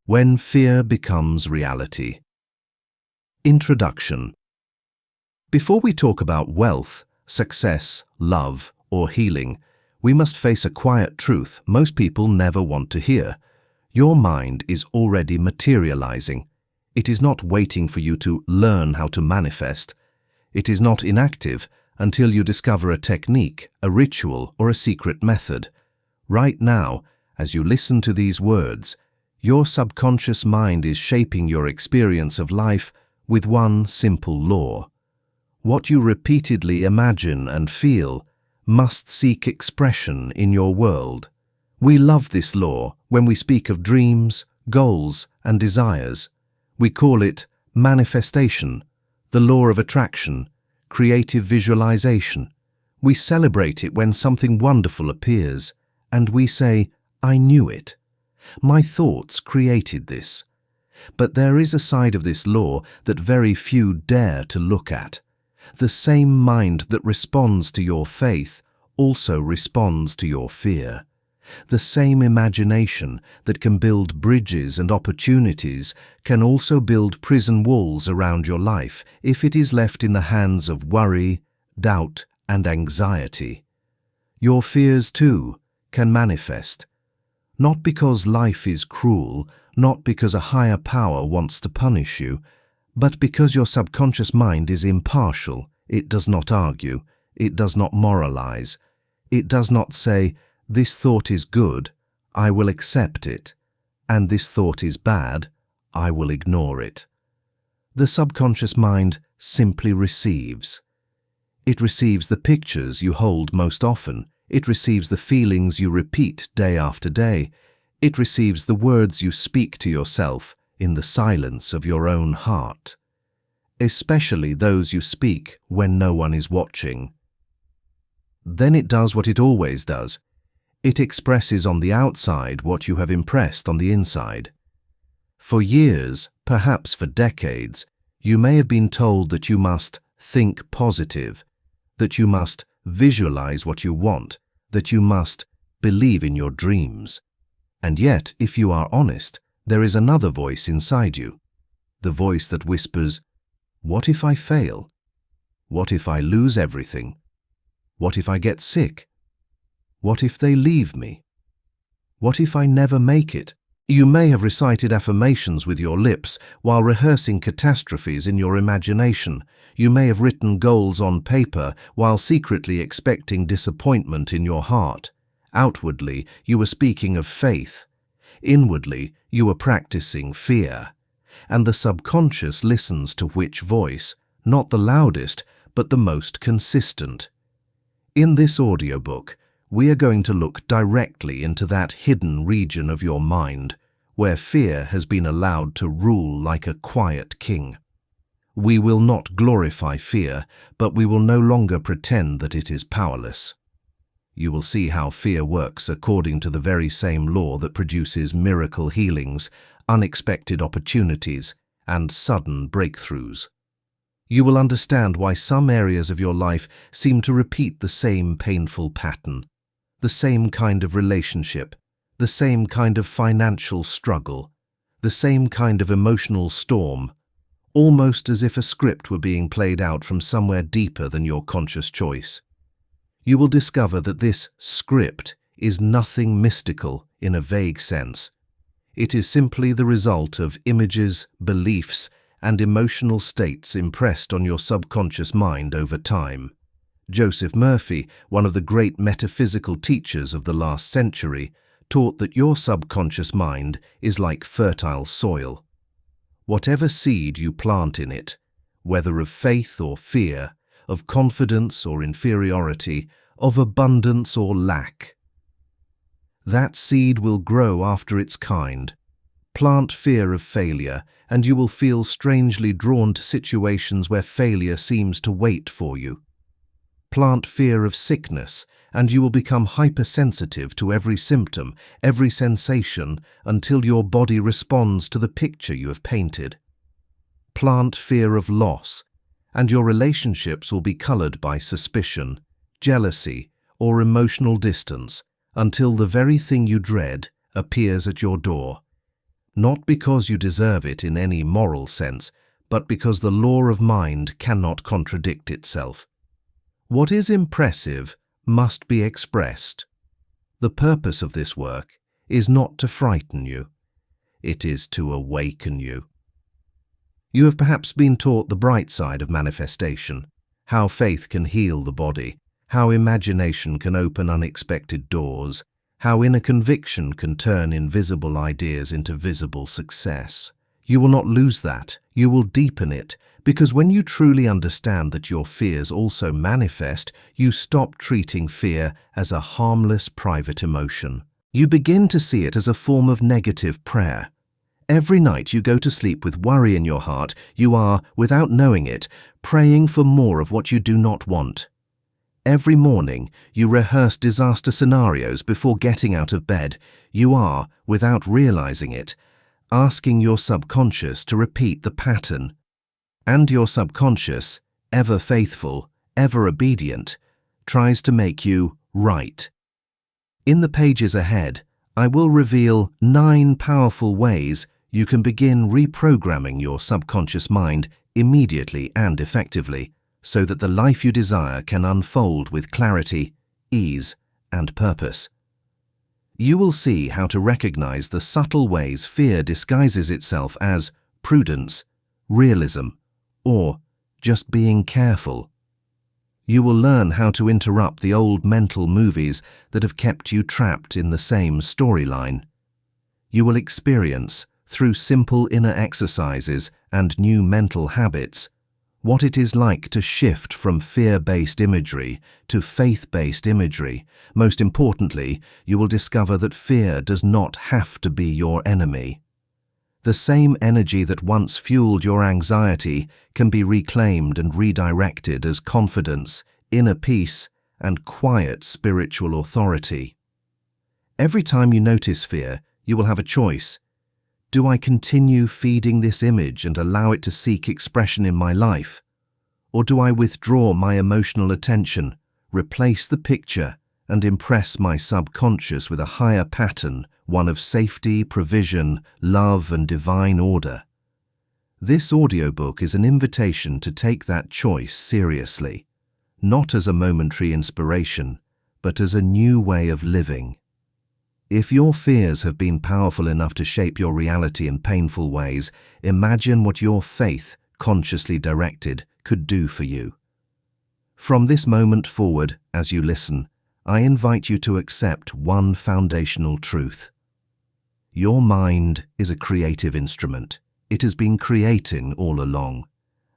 When fear becomes reality. Introduction. Before we talk about wealth, success, love, or healing, we must face a quiet truth most people never want to hear. Your mind is already materializing. It is not waiting for you to learn how to manifest. It is not inactive until you discover a technique, a ritual, or a secret method. Right now, as you listen to these words, your subconscious mind is shaping your experience of life with one simple law. What you repeatedly imagine and feel must seek expression in your world. We love this law when we speak of dreams, goals, and desires. We call it manifestation, the law of attraction, creative visualization. We celebrate it when something wonderful appears, and we say, "I knew it. My thoughts created this." But there is a side of this law that very few dare to look at. The same mind that responds to your faith also responds to your fear. The same imagination that can build bridges and opportunities can also build prison walls around your life if it is left in the hands of worry, doubt, and anxiety. Your fears, too, can manifest. Not because life is cruel, not because a higher power wants to punish you, but because your subconscious mind is impartial. It does not argue. It does not moralize. It does not say, "This thought is good, I will accept it," and "This thought is bad, I will ignore it." The subconscious mind simply receives. It receives the pictures you hold most often. It receives the feelings you repeat day after day. It receives the words you speak to yourself in the silence of your own heart, especially those you speak when no one is watching. Then it does what it always does. It expresses on the outside what you have impressed on the inside. For years, perhaps for decades, you may have been told that you must think positive, that you must visualize what you want, that you must believe in your dreams. And yet, if you are honest, there is another voice inside you. The voice that whispers, "What if I fail? What if I lose everything? What if I get sick? What if they leave me? What if I never make it?" You may have recited affirmations with your lips while rehearsing catastrophes in your imagination. You may have written goals on paper while secretly expecting disappointment in your heart. Outwardly, you were speaking of faith. Inwardly, you were practicing fear. And the subconscious listens to which voice? Not the loudest, but the most consistent. In this audiobook, we are going to look directly into that hidden region of your mind where fear has been allowed to rule like a quiet king. We will not glorify fear, but we will no longer pretend that it is powerless. You will see how fear works according to the very same law that produces miracle healings, unexpected opportunities, and sudden breakthroughs. You will understand why some areas of your life seem to repeat the same painful pattern, the same kind of relationship, the same kind of financial struggle, the same kind of emotional storm, almost as if a script were being played out from somewhere deeper than your conscious choice. You will discover that this script is nothing mystical in a vague sense. It is simply the result of images, beliefs, and emotional states impressed on your subconscious mind over time. Joseph Murphy, one of the great metaphysical teachers of the last century, taught that your subconscious mind is like fertile soil. Whatever seed you plant in it, whether of faith or fear, of confidence or inferiority, of abundance or lack, that seed will grow after its kind. Plant fear of failure, and you will feel strangely drawn to situations where failure seems to wait for you. Plant fear of sickness, and you will become hypersensitive to every symptom, every sensation, until your body responds to the picture you have painted. Plant fear of loss, and your relationships will be colored by suspicion, jealousy, or emotional distance, until the very thing you dread appears at your door. not because you deserve it in any moral sense, but because the law of mind cannot contradict itself. What is impressive must be expressed. The purpose of this work is not to frighten you. It is to awaken you. You have perhaps been taught the bright side of manifestation, how faith can heal the body, how imagination can open unexpected doors, how inner conviction can turn invisible ideas into visible success. You will not lose that. You will deepen it, because when you truly understand that your fears also manifest, you stop treating fear as a harmless private emotion. You begin to see it as a form of negative prayer. Every night you go to sleep with worry in your heart, you are, without knowing it, praying for more of what you do not want. Every morning you rehearse disaster scenarios before getting out of bed. You are, without realizing it, asking your subconscious to repeat the pattern. And your subconscious, ever faithful, ever obedient, tries to make you right. In the pages ahead, I will reveal 9 powerful ways you can begin reprogramming your subconscious mind immediately and effectively, so that the life you desire can unfold with clarity, ease, and purpose. You will see how to recognize the subtle ways fear disguises itself as prudence, realism, or just being careful. You will learn how to interrupt the old mental movies that have kept you trapped in the same storyline. You will experience, through simple inner exercises and new mental habits, what it is like to shift from fear-based imagery to faith-based imagery. Most importantly, you will discover that fear does not have to be your enemy. The same energy that once fueled your anxiety can be reclaimed and redirected as confidence, inner peace, and quiet spiritual authority. Every time you notice fear, you will have a choice. Do I continue feeding this image and allow it to seek expression in my life? Or do I withdraw my emotional attention, replace the picture, and impress my subconscious with a higher pattern, one of safety, provision, love, and divine order? This audiobook is an invitation to take that choice seriously, not as a momentary inspiration, but as a new way of living. If your fears have been powerful enough to shape your reality in painful ways, imagine what your faith, consciously directed, could do for you. From this moment forward, as you listen, I invite you to accept one foundational truth. Your mind is a creative instrument. It has been creating all along.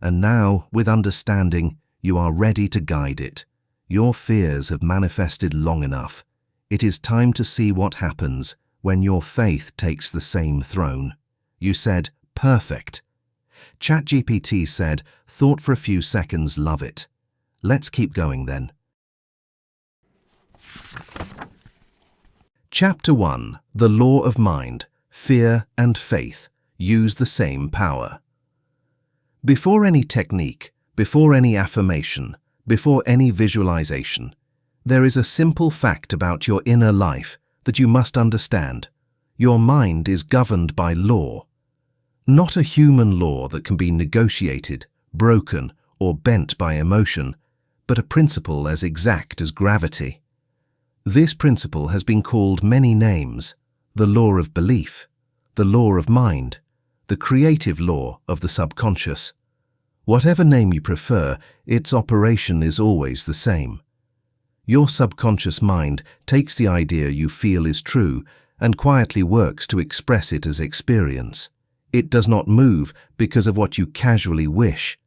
And now, with understanding, you are ready to guide it. Your fears have manifested long enough. It is time to see what happens when your faith takes the same throne. You said, perfect. ChatGPT said, thought for a few seconds, love it. Let's keep going then. Chapter 1. The Law of Mind. Fear and faith use the same power. Before any technique, before any affirmation, before any visualization, there is a simple fact about your inner life that you must understand. Your mind is governed by law. Not a human law that can be negotiated, broken, or bent by emotion, but a principle as exact as gravity. This principle has been called many names: the law of belief, the law of mind, the creative law of the subconscious. Whatever name you prefer, its operation is always the same. Your subconscious mind takes the idea you feel is true and quietly works to express it as experience. It does not move because of what you casually wish.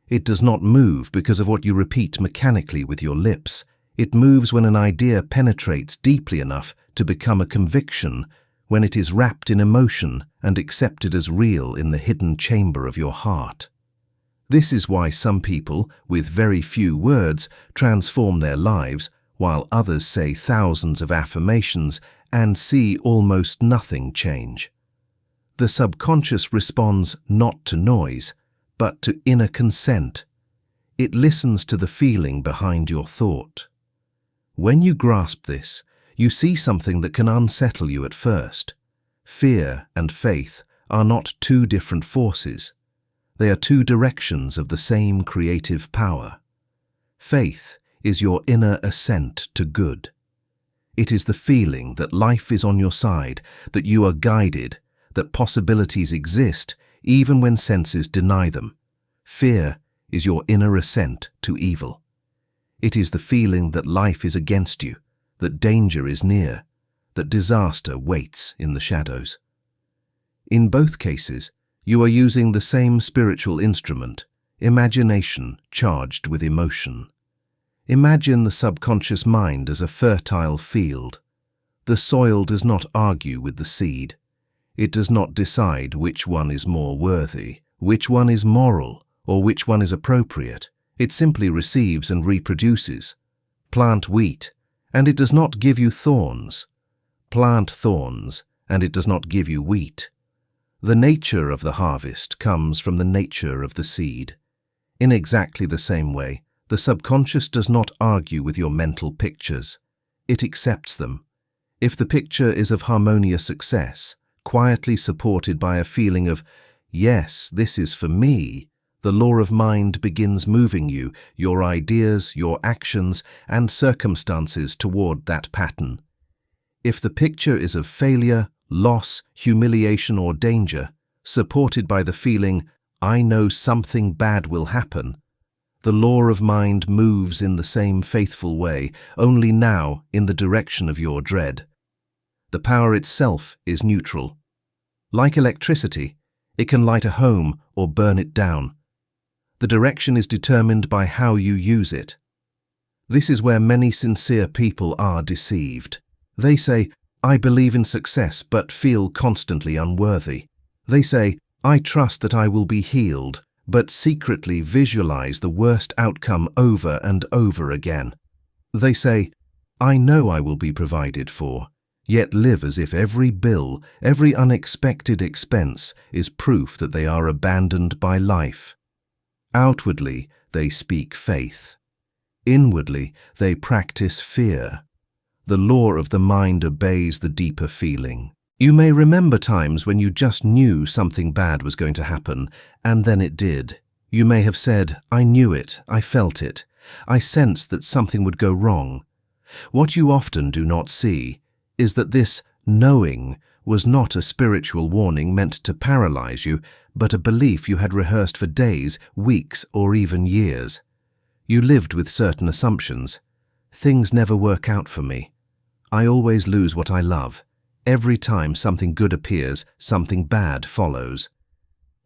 It does not move because of what you repeat mechanically with your lips. It moves when an idea penetrates deeply enough to become a conviction, when it is wrapped in emotion and accepted as real in the hidden chamber of your heart. This is why some people, with very few words, transform their lives, while others say thousands of affirmations and see almost nothing change. The subconscious responds not to noise, but to inner consent. It listens to the feeling behind your thought. When you grasp this, you see something that can unsettle you at first. Fear and faith are not two different forces. They are two directions of the same creative power. Faith is your inner assent to good. It is the feeling that life is on your side, that you are guided, that possibilities exist even when senses deny them. Fear is your inner assent to evil. It is the feeling that life is against you, that danger is near, that disaster waits in the shadows. In both cases, you are using the same spiritual instrument, imagination charged with emotion. Imagine the subconscious mind as a fertile field. The soil does not argue with the seed. It does not decide which one is more worthy, which one is moral, or which one is appropriate. It simply receives and reproduces. Plant wheat, and it does not give you thorns. Plant thorns, and it does not give you wheat. The nature of the harvest comes from the nature of the seed. In exactly the same way, the subconscious does not argue with your mental pictures. It accepts them. If the picture is of harmonious success, quietly supported by a feeling of, yes, this is for me, the law of mind begins moving you, your ideas, your actions, and circumstances toward that pattern. If the picture is of failure, loss, humiliation, or danger, supported by the feeling, I know something bad will happen, the law of mind moves in the same faithful way, only now in the direction of your dread. The power itself is neutral. Like electricity, it can light a home or burn it down. The direction is determined by how you use it. This is where many sincere people are deceived. They say, I believe in success but feel constantly unworthy. They say, I trust that I will be healed, but secretly visualize the worst outcome over and over again. They say, I know I will be provided for, yet live as if every bill, every unexpected expense is proof that they are abandoned by life. Outwardly, they speak faith. Inwardly, they practice fear. The law of the mind obeys the deeper feeling. You may remember times when you just knew something bad was going to happen, and then it did. You may have said, I knew it, I felt it, I sensed that something would go wrong. What you often do not see is that this knowing was not a spiritual warning meant to paralyze you, but a belief you had rehearsed for days, weeks, or even years. You lived with certain assumptions. Things never work out for me. I always lose what I love. Every time something good appears, something bad follows.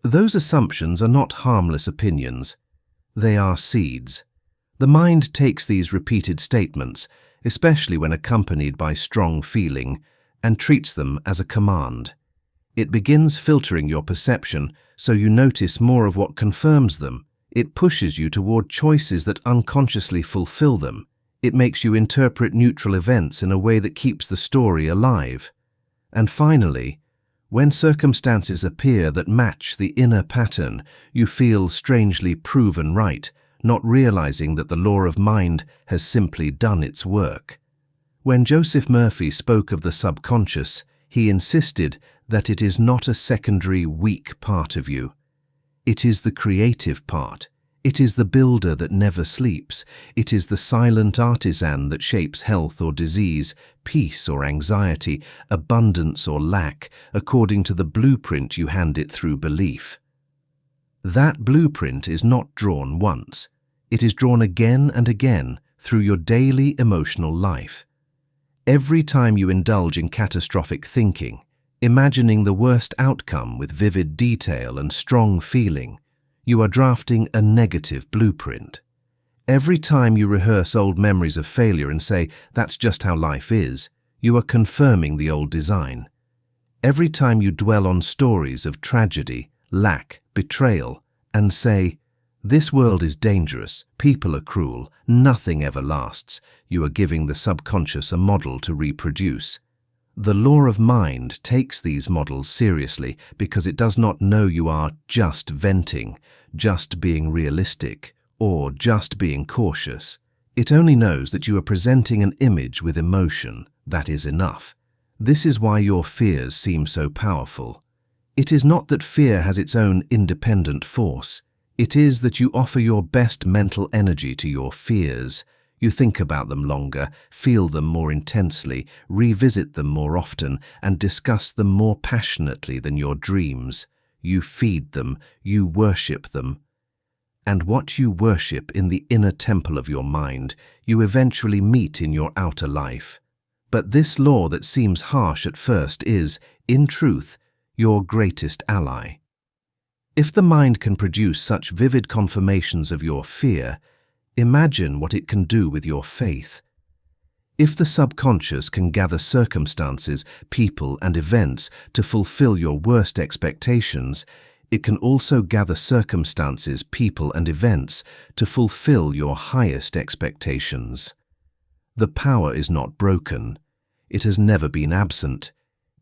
Those assumptions are not harmless opinions. They are seeds. The mind takes these repeated statements, especially when accompanied by strong feeling, and treats them as a command. It begins filtering your perception so you notice more of what confirms them. It pushes you toward choices that unconsciously fulfill them. It makes you interpret neutral events in a way that keeps the story alive. And finally, when circumstances appear that match the inner pattern, you feel strangely proven right, not realizing that the law of mind has simply done its work. When Joseph Murphy spoke of the subconscious, he insisted that it is not a secondary, weak part of you. It is the creative part. It is the builder that never sleeps. It is the silent artisan that shapes health or disease, peace or anxiety, abundance or lack, according to the blueprint you hand it through belief. That blueprint is not drawn once. It is drawn again and again through your daily emotional life. Every time you indulge in catastrophic thinking, imagining the worst outcome with vivid detail and strong feeling, you are drafting a negative blueprint. Every time you rehearse old memories of failure and say, that's just how life is, you are confirming the old design. Every time you dwell on stories of tragedy, lack, betrayal, and say, this world is dangerous, people are cruel, nothing ever lasts, you are giving the subconscious a model to reproduce. The law of mind takes these models seriously because it does not know you are just venting, just being realistic, or just being cautious. It only knows that you are presenting an image with emotion. That is enough. This is why your fears seem so powerful. It is not that fear has its own independent force. It is that you offer your best mental energy to your fears. You think about them longer, feel them more intensely, revisit them more often, and discuss them more passionately than your dreams. You feed them, you worship them. And what you worship in the inner temple of your mind, you eventually meet in your outer life. But this law that seems harsh at first is, in truth, your greatest ally. If the mind can produce such vivid confirmations of your fear, imagine what it can do with your faith. If the subconscious can gather circumstances, people, and events to fulfill your worst expectations, it can also gather circumstances, people, and events to fulfill your highest expectations. The power is not broken. It has never been absent.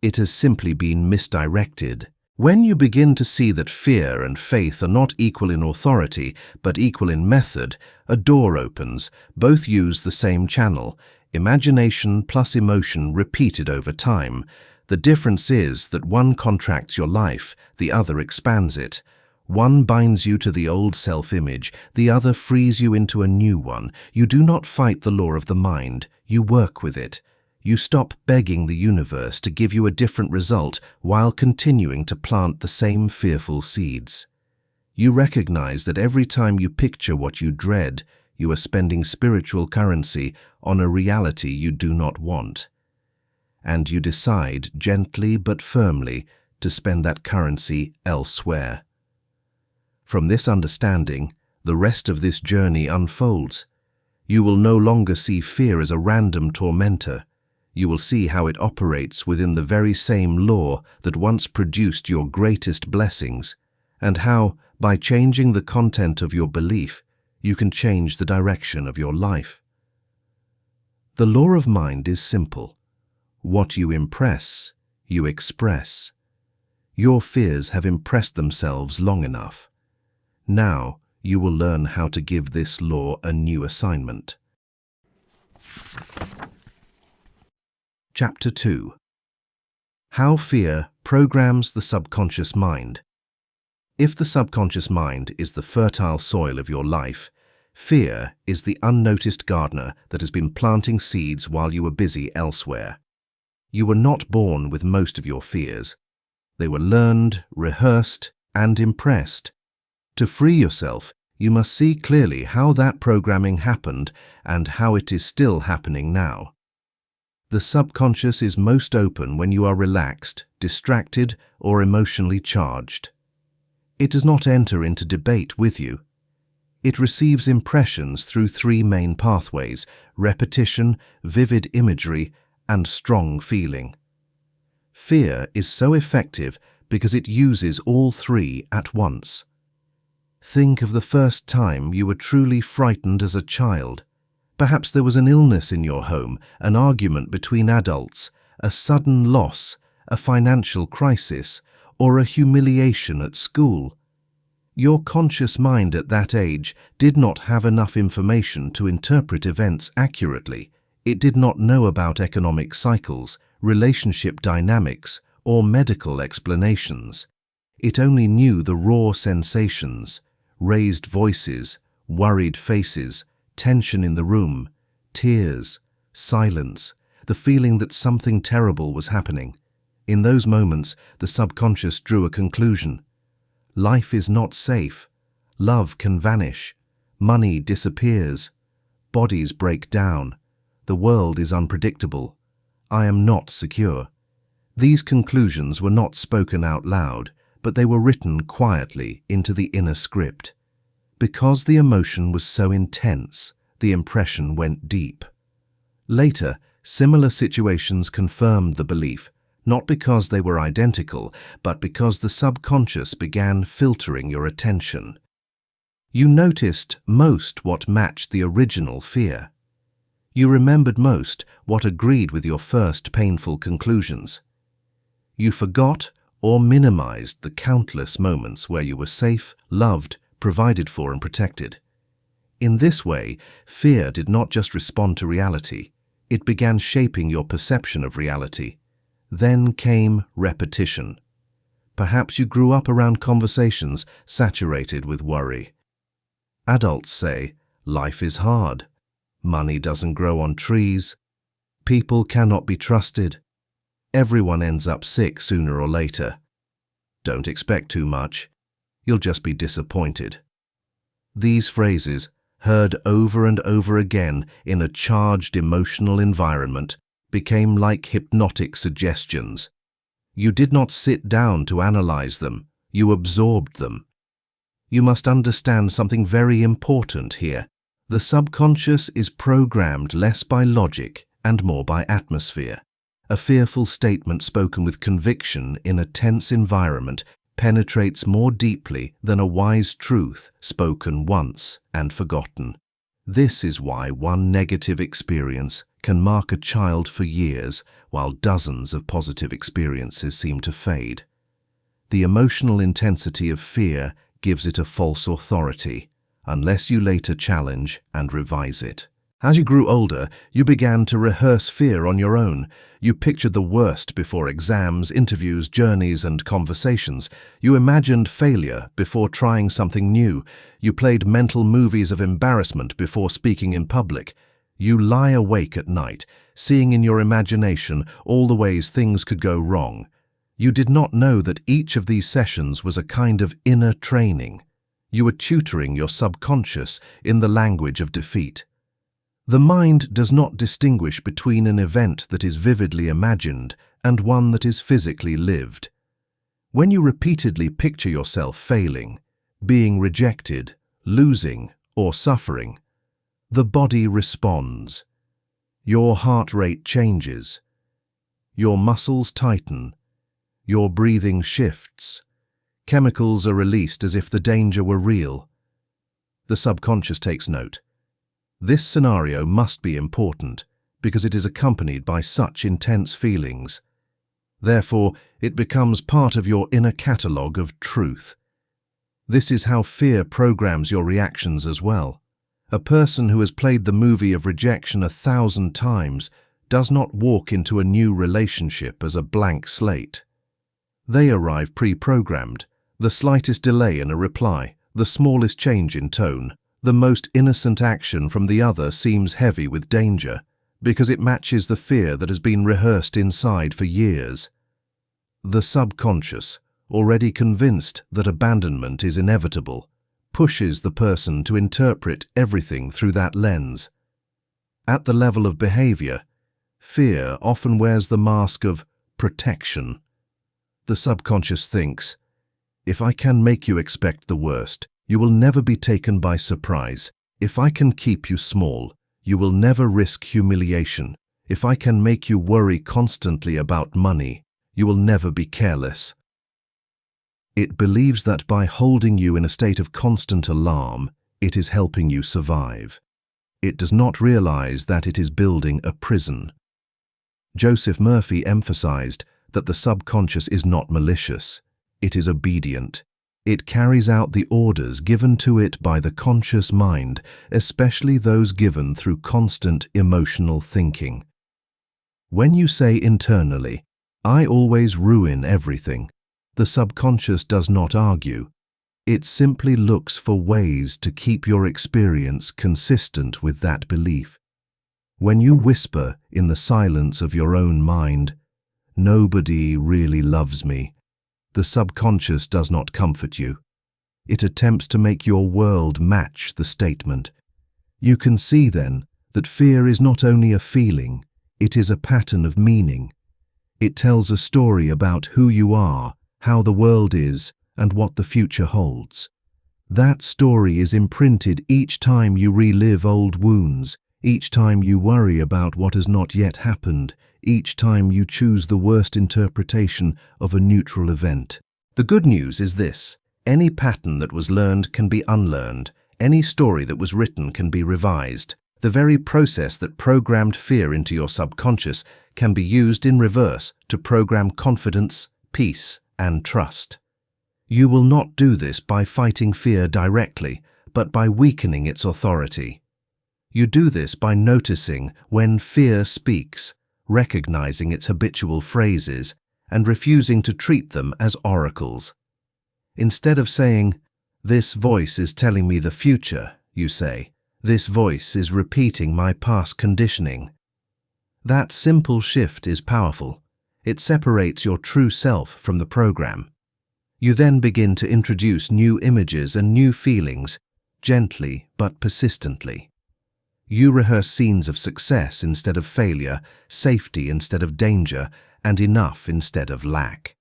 It has simply been misdirected. When you begin to see that fear and faith are not equal in authority, but equal in method, a door opens. Both use the same channel, imagination plus emotion repeated over time. The difference is that one contracts your life, the other expands it. One binds you to the old self-image, the other frees you into a new one. You do not fight the law of the mind, you work with it. You stop begging the universe to give you a different result while continuing to plant the same fearful seeds. You recognize that every time you picture what you dread, you are spending spiritual currency on a reality you do not want. And you decide, gently but firmly, to spend that currency elsewhere. From this understanding, the rest of this journey unfolds. You will no longer see fear as a random tormentor. You will see how it operates within the very same law that once produced your greatest blessings, and how, by changing the content of your belief, you can change the direction of your life. The law of mind is simple. What you impress, you express. Your fears have impressed themselves long enough. Now you will learn how to give this law a new assignment. Chapter 2. How Fear Programs the Subconscious Mind. If the subconscious mind is the fertile soil of your life, fear is the unnoticed gardener that has been planting seeds while you were busy elsewhere. You were not born with most of your fears. They were learned, rehearsed, and impressed. To free yourself, you must see clearly how that programming happened and how it is still happening now. The subconscious is most open when you are relaxed, distracted, or emotionally charged. It does not enter into debate with you. It receives impressions through three main pathways: repetition, vivid imagery, and strong feeling. Fear is so effective because it uses all three at once. Think of the first time you were truly frightened as a child. Perhaps there was an illness in your home, an argument between adults, a sudden loss, a financial crisis, or a humiliation at school. Your conscious mind at that age did not have enough information to interpret events accurately. It did not know about economic cycles, relationship dynamics, or medical explanations. It only knew the raw sensations: raised voices, worried faces, tension in the room, tears, silence, the feeling that something terrible was happening. In those moments, the subconscious drew a conclusion. Life is not safe. Love can vanish. Money disappears. Bodies break down. The world is unpredictable. I am not secure. These conclusions were not spoken out loud, but they were written quietly into the inner script. Because the emotion was so intense, the impression went deep. Later, similar situations confirmed the belief, not because they were identical, but because the subconscious began filtering your attention. You noticed most what matched the original fear. You remembered most what agreed with your first painful conclusions. You forgot or minimized the countless moments where you were safe, loved, provided for, and protected. In this way, fear did not just respond to reality, it began shaping your perception of reality. Then came repetition. Perhaps you grew up around conversations saturated with worry. Adults say, life is hard. Money doesn't grow on trees. People cannot be trusted. Everyone ends up sick sooner or later. Don't expect too much. You'll just be disappointed. These phrases, heard over and over again in a charged emotional environment, became like hypnotic suggestions. You did not sit down to analyze them, you absorbed them. You must understand something very important here. The subconscious is programmed less by logic and more by atmosphere. A fearful statement spoken with conviction in a tense environment penetrates more deeply than a wise truth spoken once and forgotten. This is why one negative experience can mark a child for years, while dozens of positive experiences seem to fade. The emotional intensity of fear gives it a false authority, unless you later challenge and revise it. As you grew older, you began to rehearse fear on your own. You pictured the worst before exams, interviews, journeys, and conversations. You imagined failure before trying something new. You played mental movies of embarrassment before speaking in public. You lie awake at night, seeing in your imagination all the ways things could go wrong. You did not know that each of these sessions was a kind of inner training. You were tutoring your subconscious in the language of defeat. The mind does not distinguish between an event that is vividly imagined and one that is physically lived. When you repeatedly picture yourself failing, being rejected, losing, or suffering, the body responds. Your heart rate changes. Your muscles tighten. Your breathing shifts. Chemicals are released as if the danger were real. The subconscious takes note. This scenario must be important because it is accompanied by such intense feelings. Therefore, it becomes part of your inner catalogue of truth. This is how fear programs your reactions as well. A person who has played the movie of rejection 1,000 times does not walk into a new relationship as a blank slate. They arrive pre-programmed. The slightest delay in a reply, the smallest change in tone, the most innocent action from the other seems heavy with danger because it matches the fear that has been rehearsed inside for years. The subconscious, already convinced that abandonment is inevitable, pushes the person to interpret everything through that lens. At the level of behavior, fear often wears the mask of protection. The subconscious thinks, if I can make you expect the worst, you will never be taken by surprise. If I can keep you small, you will never risk humiliation. If I can make you worry constantly about money, you will never be careless. It believes that by holding you in a state of constant alarm, it is helping you survive. It does not realize that it is building a prison. Joseph Murphy emphasized that the subconscious is not malicious. It is obedient. It carries out the orders given to it by the conscious mind, especially those given through constant emotional thinking. When you say internally, I always ruin everything, the subconscious does not argue. It simply looks for ways to keep your experience consistent with that belief. When you whisper in the silence of your own mind, nobody really loves me, the subconscious does not comfort you. It attempts to make your world match the statement. You can see then that fear is not only a feeling, it is a pattern of meaning. It tells a story about who you are, how the world is, and what the future holds. That story is imprinted each time you relive old wounds, each time you worry about what has not yet happened, each time you choose the worst interpretation of a neutral event. The good news is this: any pattern that was learned can be unlearned. Any story that was written can be revised. The very process that programmed fear into your subconscious can be used in reverse to program confidence, peace, and trust. You will not do this by fighting fear directly, but by weakening its authority. You do this by noticing when fear speaks, recognizing its habitual phrases and refusing to treat them as oracles. Instead of saying, "This voice is telling me the future," you say, "This voice is repeating my past conditioning." That simple shift is powerful. It separates your true self from the program. You then begin to introduce new images and new feelings, gently but persistently. You rehearse scenes of success instead of failure, safety instead of danger, and enough instead of lack.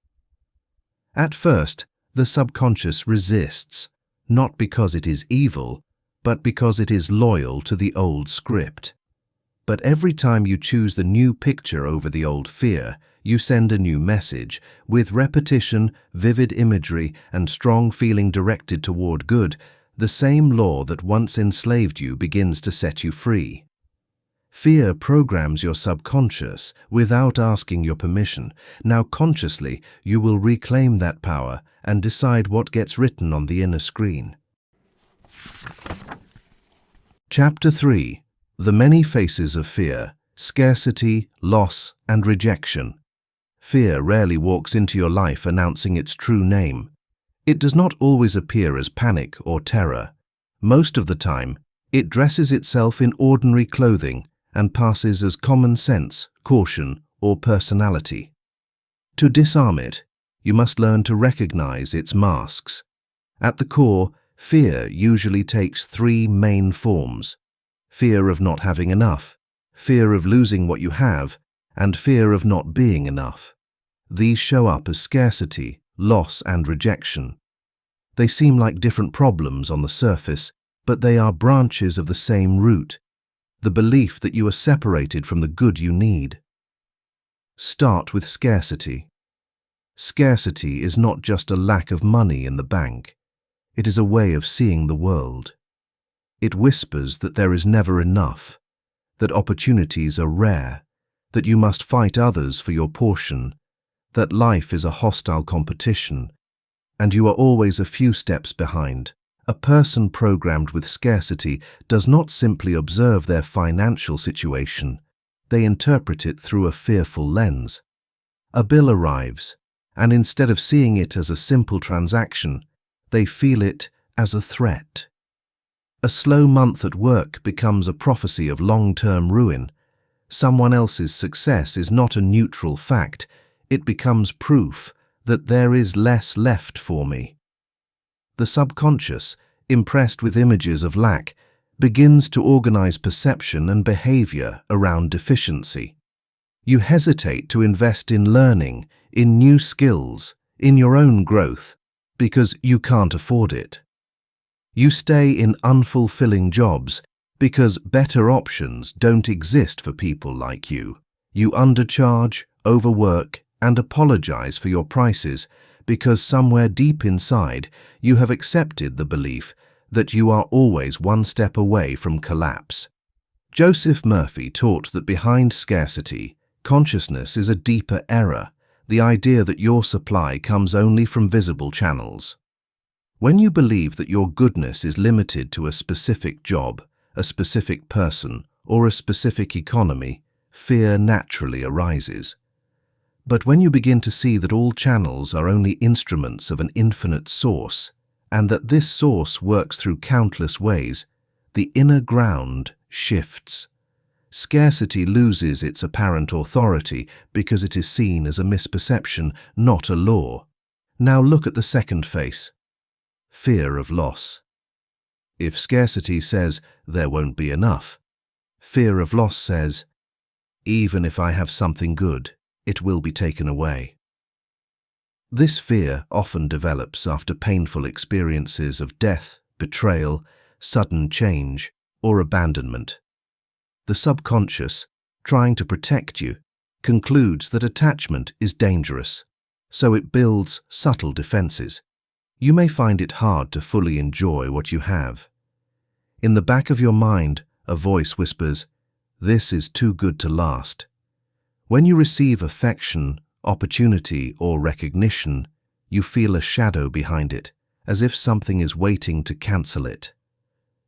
At first, the subconscious resists, not because it is evil, but because it is loyal to the old script. But every time you choose the new picture over the old fear, you send a new message, with repetition, vivid imagery, and strong feeling directed toward good. The same law that once enslaved you begins to set you free. Fear programs your subconscious without asking your permission. Now consciously, you will reclaim that power and decide what gets written on the inner screen. Chapter 3. The Many Faces of Fear: Scarcity, Loss, and Rejection. Fear rarely walks into your life announcing its true name. It does not always appear as panic or terror. Most of the time, it dresses itself in ordinary clothing and passes as common sense, caution, or personality. To disarm it, you must learn to recognize its masks. At the core, fear usually takes three main forms: fear of not having enough, fear of losing what you have, and fear of not being enough. These show up as scarcity, loss, and rejection. They seem like different problems on the surface, but they are branches of the same root: the belief that you are separated from the good you need. Start with scarcity. Scarcity is not just a lack of money in the bank. It is a way of seeing the world. It whispers that there is never enough, that opportunities are rare, that you must fight others for your portion, that life is a hostile competition, and you are always a few steps behind. A person programmed with scarcity does not simply observe their financial situation, they interpret it through a fearful lens. A bill arrives, and instead of seeing it as a simple transaction, they feel it as a threat. A slow month at work becomes a prophecy of long-term ruin. Someone else's success is not a neutral fact, it becomes proof that there is less left for me. The subconscious, impressed with images of lack, begins to organize perception and behavior around deficiency. You hesitate to invest in learning, in new skills, in your own growth, because you can't afford it. You stay in unfulfilling jobs because better options don't exist for people like you. You undercharge, overwork, and apologize for your prices because somewhere deep inside you have accepted the belief that you are always one step away from collapse. Joseph Murphy taught that behind scarcity, consciousness is a deeper error, the idea that your supply comes only from visible channels. When you believe that your goodness is limited to a specific job, a specific person, or a specific economy, fear naturally arises. But when you begin to see that all channels are only instruments of an infinite source, and that this source works through countless ways, the inner ground shifts. Scarcity loses its apparent authority because it is seen as a misperception, not a law. Now look at the second face: fear of loss. If scarcity says there won't be enough, fear of loss says, even if I have something good, it will be taken away. This fear often develops after painful experiences of death, betrayal, sudden change, or abandonment. The subconscious, trying to protect you, concludes that attachment is dangerous, so it builds subtle defenses. You may find it hard to fully enjoy what you have. In the back of your mind, a voice whispers, "This is too good to last." When you receive affection, opportunity, or recognition, you feel a shadow behind it, as if something is waiting to cancel it.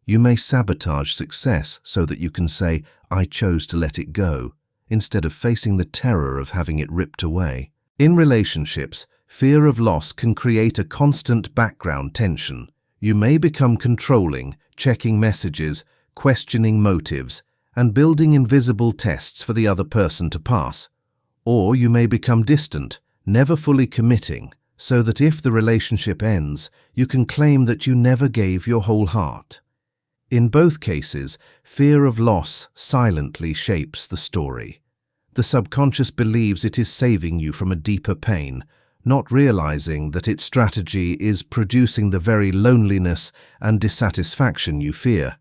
You may sabotage success so that you can say, "I chose to let it go," instead of facing the terror of having it ripped away. In relationships, fear of loss can create a constant background tension. You may become controlling, checking messages, questioning motives, and building invisible tests for the other person to pass. Or you may become distant, never fully committing, so that if the relationship ends, you can claim that you never gave your whole heart. In both cases, fear of loss silently shapes the story. The subconscious believes it is saving you from a deeper pain, not realizing that its strategy is producing the very loneliness and dissatisfaction you fear.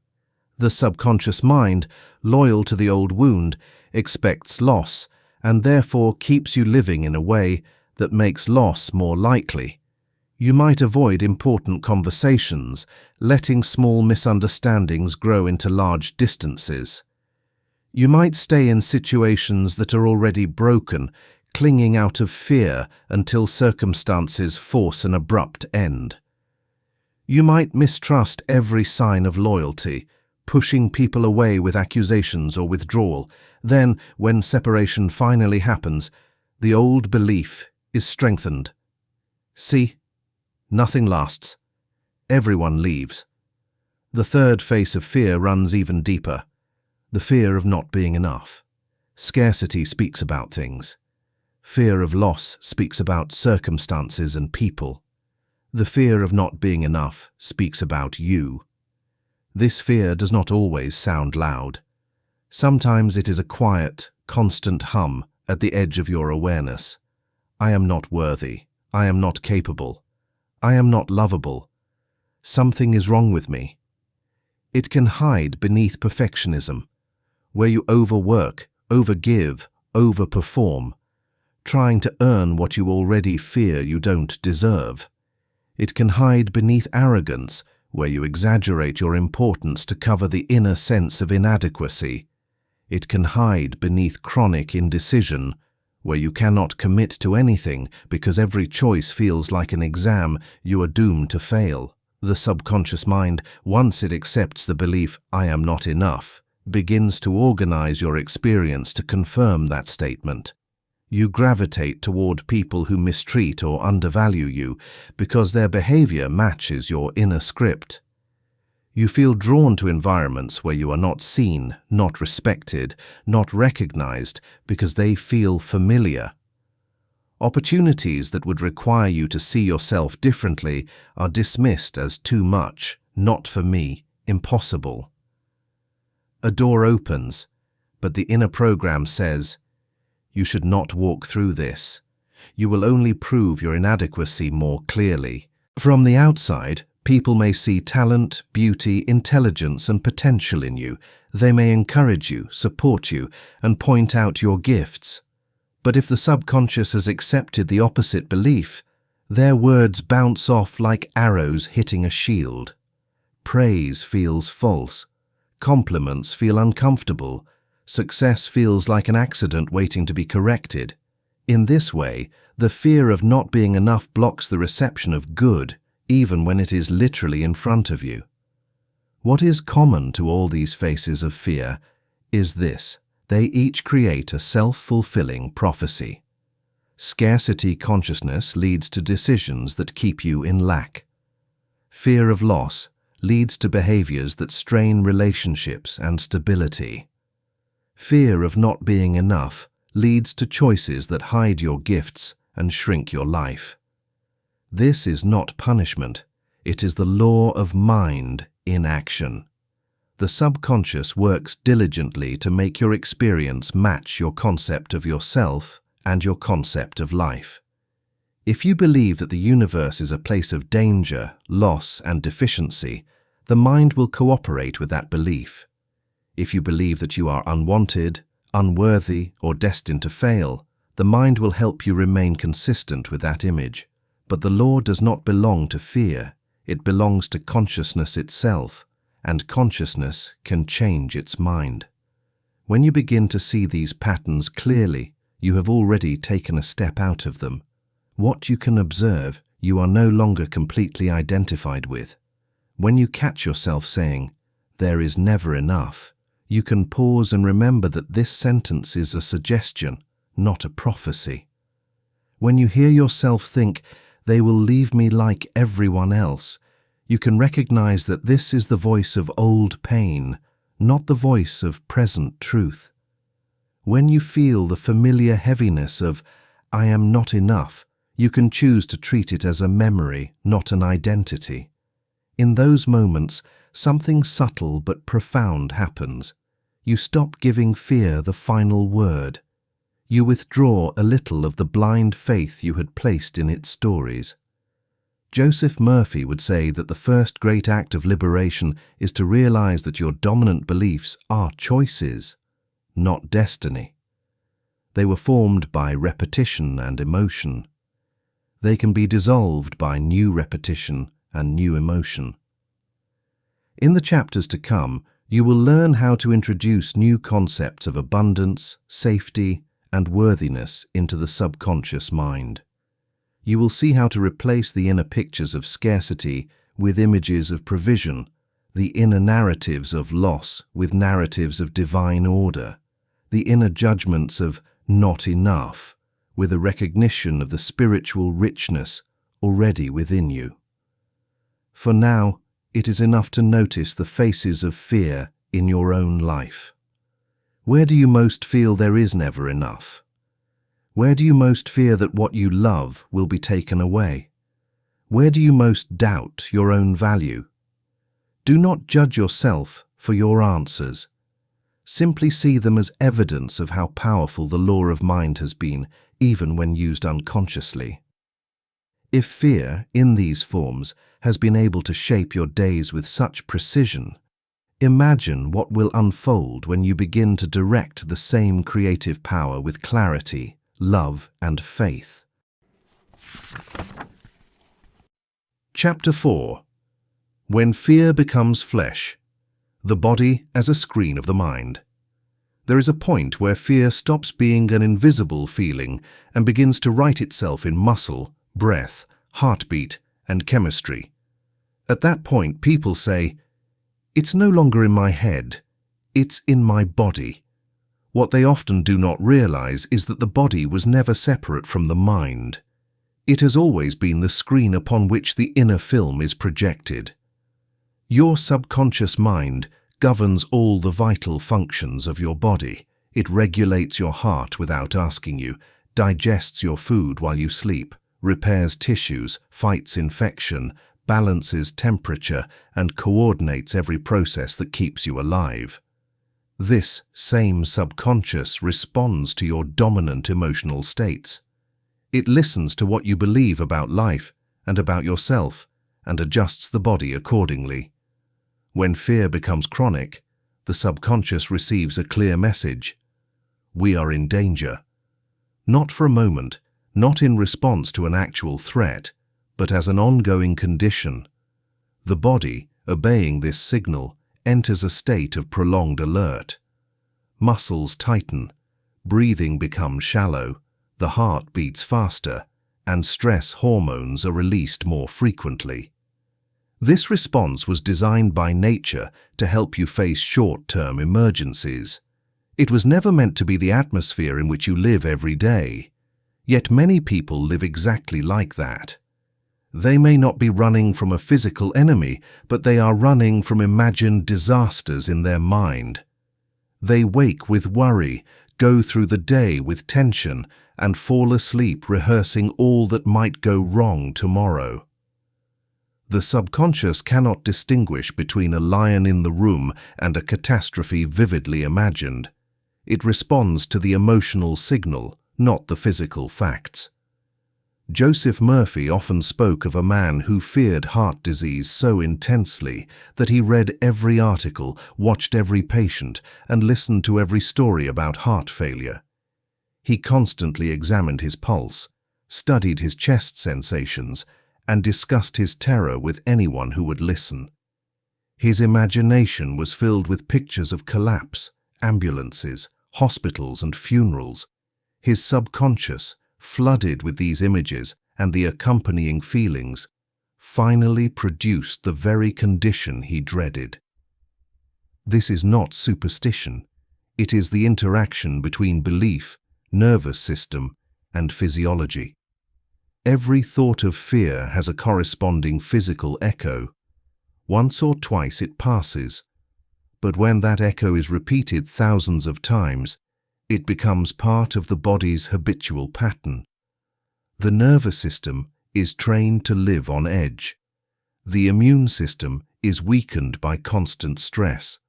The subconscious mind, loyal to the old wound, expects loss and therefore keeps you living in a way that makes loss more likely. You might avoid important conversations, letting small misunderstandings grow into large distances. You might stay in situations that are already broken, clinging out of fear until circumstances force an abrupt end. You might mistrust every sign of loyalty, pushing people away with accusations or withdrawal. Then, when separation finally happens, the old belief is strengthened. See, nothing lasts. Everyone leaves. The third face of fear runs even deeper. The fear of not being enough. Scarcity speaks about things. Fear of loss speaks about circumstances and people. The fear of not being enough speaks about you. This fear does not always sound loud. Sometimes it is a quiet, constant hum at the edge of your awareness. I am not worthy. I am not capable. I am not lovable. Something is wrong with me. It can hide beneath perfectionism, where you overwork, overgive, overperform, trying to earn what you already fear you don't deserve. It can hide beneath arrogance, where you exaggerate your importance to cover the inner sense of inadequacy. It can hide beneath chronic indecision, where you cannot commit to anything because every choice feels like an exam you are doomed to fail. The subconscious mind, once it accepts the belief, I am not enough, begins to organize your experience to confirm that statement. You gravitate toward people who mistreat or undervalue you because their behavior matches your inner script. You feel drawn to environments where you are not seen, not respected, not recognized because they feel familiar. Opportunities that would require you to see yourself differently are dismissed as too much, not for me, impossible. A door opens, but the inner program says, you should not walk through this. You will only prove your inadequacy more clearly. From the outside, people may see talent, beauty, intelligence, and potential in you. They may encourage you, support you, and point out your gifts. But if the subconscious has accepted the opposite belief, their words bounce off like arrows hitting a shield. Praise feels false. Compliments feel uncomfortable. Success feels like an accident waiting to be corrected. In this way, the fear of not being enough blocks the reception of good, even when it is literally in front of you. What is common to all these faces of fear is this: they each create a self-fulfilling prophecy. Scarcity consciousness leads to decisions that keep you in lack. Fear of loss leads to behaviors that strain relationships and stability. Fear of not being enough leads to choices that hide your gifts and shrink your life. This is not punishment. It is the law of mind in action. The subconscious works diligently to make your experience match your concept of yourself and your concept of life. If you believe that the universe is a place of danger, loss, and deficiency, the mind will cooperate with that belief. If you believe that you are unwanted, unworthy, or destined to fail, the mind will help you remain consistent with that image. But the law does not belong to fear. It belongs to consciousness itself, and consciousness can change its mind. When you begin to see these patterns clearly, you have already taken a step out of them. What you can observe, you are no longer completely identified with. When you catch yourself saying, "There is never enough," you can pause and remember that this sentence is a suggestion, not a prophecy. When you hear yourself think, "They will leave me like everyone else," you can recognize that this is the voice of old pain, not the voice of present truth. When you feel the familiar heaviness of, "I am not enough," you can choose to treat it as a memory, not an identity. In those moments, something subtle but profound happens. You stop giving fear the final word. You withdraw a little of the blind faith you had placed in its stories. Joseph Murphy would say that the first great act of liberation is to realize that your dominant beliefs are choices, not destiny. They were formed by repetition and emotion. They can be dissolved by new repetition and new emotion. In the chapters to come, you will learn how to introduce new concepts of abundance, safety, and worthiness into the subconscious mind. You will see how to replace the inner pictures of scarcity with images of provision, the inner narratives of loss with narratives of divine order, the inner judgments of not enough with a recognition of the spiritual richness already within you. For now, it is enough to notice the faces of fear in your own life. Where do you most feel there is never enough? Where do you most fear that what you love will be taken away? Where do you most doubt your own value? Do not judge yourself for your answers. Simply see them as evidence of how powerful the law of mind has been, even when used unconsciously. If fear, in these forms, has been able to shape your days with such precision, imagine what will unfold when you begin to direct the same creative power with clarity, love, and faith. Chapter 4. When Fear Becomes Flesh. The body as a screen of the mind. There is a point where fear stops being an invisible feeling and begins to write itself in muscle, breath, heartbeat, and chemistry. At that point, people say, "It's no longer in my head, it's in my body." What they often do not realize is that the body was never separate from the mind. It has always been the screen upon which the inner film is projected. Your subconscious mind governs all the vital functions of your body. It regulates your heart without asking you, digests your food while you sleep, repairs tissues, fights infection, balances temperature, and coordinates every process that keeps you alive. This same subconscious responds to your dominant emotional states. It listens to what you believe about life and about yourself and adjusts the body accordingly. When fear becomes chronic, the subconscious receives a clear message. We are in danger. Not for a moment, not in response to an actual threat, but as an ongoing condition. The body, obeying this signal, enters a state of prolonged alert. Muscles tighten, breathing becomes shallow, the heart beats faster, and stress hormones are released more frequently. This response was designed by nature to help you face short-term emergencies. It was never meant to be the atmosphere in which you live every day. Yet many people live exactly like that. They may not be running from a physical enemy, but they are running from imagined disasters in their mind. They wake with worry, go through the day with tension, and fall asleep rehearsing all that might go wrong tomorrow. The subconscious cannot distinguish between a lion in the room and a catastrophe vividly imagined. It responds to the emotional signal, not the physical facts. Joseph Murphy often spoke of a man who feared heart disease so intensely that he read every article, watched every patient, and listened to every story about heart failure. He constantly examined his pulse, studied his chest sensations, and discussed his terror with anyone who would listen. His imagination was filled with pictures of collapse, ambulances, hospitals, and funerals. His subconscious, flooded with these images and the accompanying feelings, finally produced the very condition he dreaded. This is not superstition. It is the interaction between belief, nervous system, and physiology. Every thought of fear has a corresponding physical echo. Once or twice it passes, but when that echo is repeated thousands of times, it becomes part of the body's habitual pattern. The nervous system is trained to live on edge. The immune system is weakened by constant stress.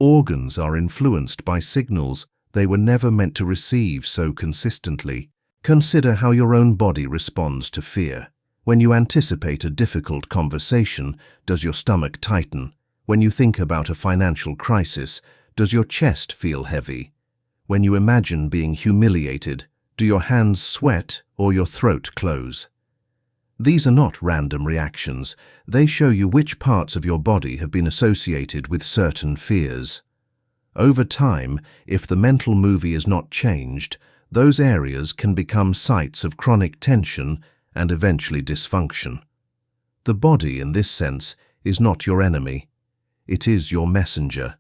Organs are influenced by signals they were never meant to receive so consistently. Consider how your own body responds to fear. When you anticipate a difficult conversation, does your stomach tighten? When you think about a financial crisis, does your chest feel heavy? When you imagine being humiliated, do your hands sweat or your throat close? These are not random reactions. They show you which parts of your body have been associated with certain fears. Over time, if the mental movie is not changed, those areas can become sites of chronic tension and eventually dysfunction. The body, in this sense, is not your enemy. It is your messenger.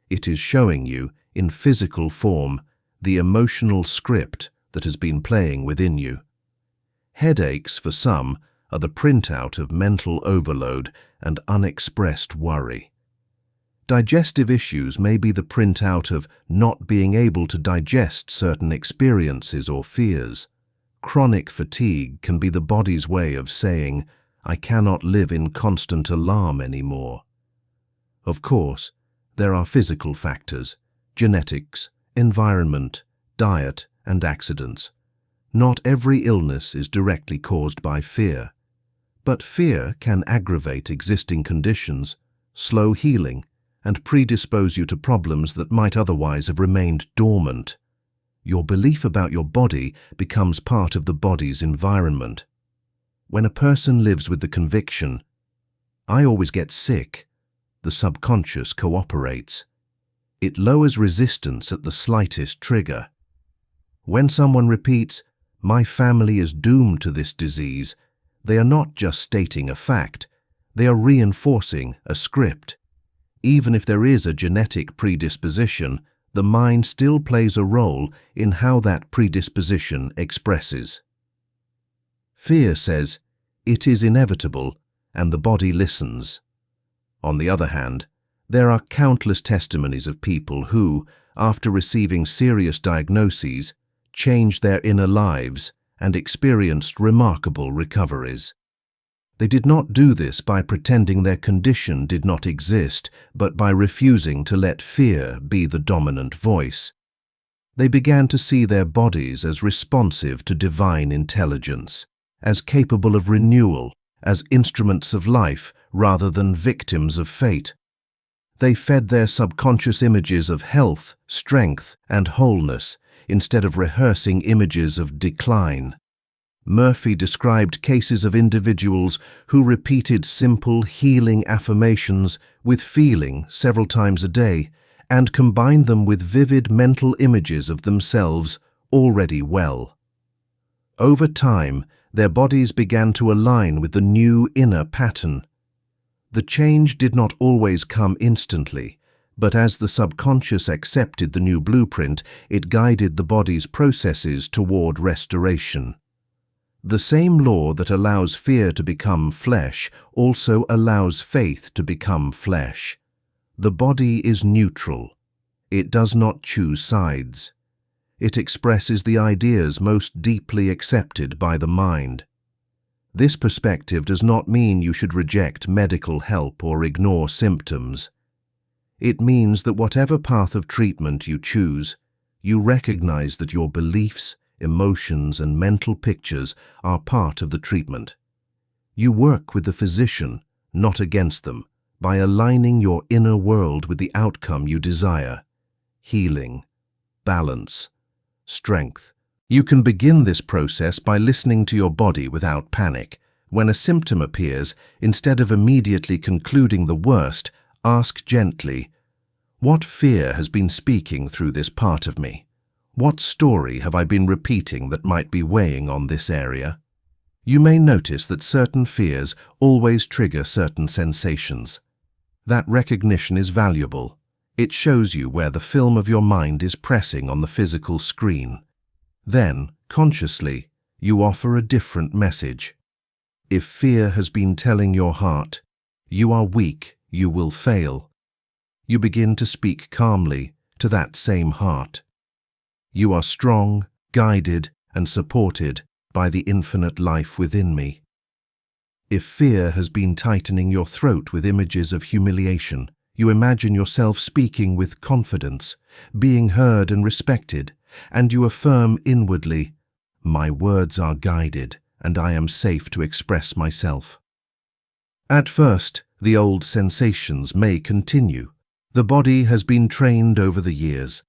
It is showing you, in physical form, the emotional script that has been playing within you. Headaches, for some, are the printout of mental overload and unexpressed worry. Digestive issues may be the printout of not being able to digest certain experiences or fears. Chronic fatigue can be the body's way of saying, "I cannot live in constant alarm anymore." Of course, there are physical factors, genetics, environment, diet, and accidents. Not every illness is directly caused by fear, but fear can aggravate existing conditions, slow healing, and predispose you to problems that might otherwise have remained dormant. Your belief about your body becomes part of the body's environment. When a person lives with the conviction, "I always get sick," the subconscious cooperates. It lowers resistance at the slightest trigger. When someone repeats, "My family is doomed to this disease," they are not just stating a fact, they are reinforcing a script. Even if there is a genetic predisposition, the mind still plays a role in how that predisposition expresses. Fear says, "It is inevitable," and the body listens. On the other hand, there are countless testimonies of people who, after receiving serious diagnoses, changed their inner lives and experienced remarkable recoveries. They did not do this by pretending their condition did not exist, but by refusing to let fear be the dominant voice. They began to see their bodies as responsive to divine intelligence, as capable of renewal, as instruments of life rather than victims of fate. They fed their subconscious images of health, strength, and wholeness instead of rehearsing images of decline. Murphy described cases of individuals who repeated simple healing affirmations with feeling several times a day and combined them with vivid mental images of themselves already well. Over time, their bodies began to align with the new inner pattern. The change did not always come instantly, but as the subconscious accepted the new blueprint, it guided the body's processes toward restoration. The same law that allows fear to become flesh also allows faith to become flesh. The body is neutral. It does not choose sides. It expresses the ideas most deeply accepted by the mind. This perspective does not mean you should reject medical help or ignore symptoms. It means that whatever path of treatment you choose, you recognize that your beliefs, emotions, and mental pictures are part of the treatment. You work with the physician, not against them, by aligning your inner world with the outcome you desire: healing, balance, strength. You can begin this process by listening to your body without panic. When a symptom appears, instead of immediately concluding the worst, ask gently, "What fear has been speaking through this part of me? What story have I been repeating that might be weighing on this area?" You may notice that certain fears always trigger certain sensations. That recognition is valuable. It shows you where the film of your mind is pressing on the physical screen. Then, consciously, you offer a different message. If fear has been telling your heart, "You are weak, you will fail," you begin to speak calmly to that same heart. "You are strong, guided, and supported by the infinite life within me." If fear has been tightening your throat with images of humiliation, you imagine yourself speaking with confidence, being heard and respected, and you affirm inwardly, "My words are guided, and I am safe to express myself." At first, the old sensations may continue. The body has been trained over the years,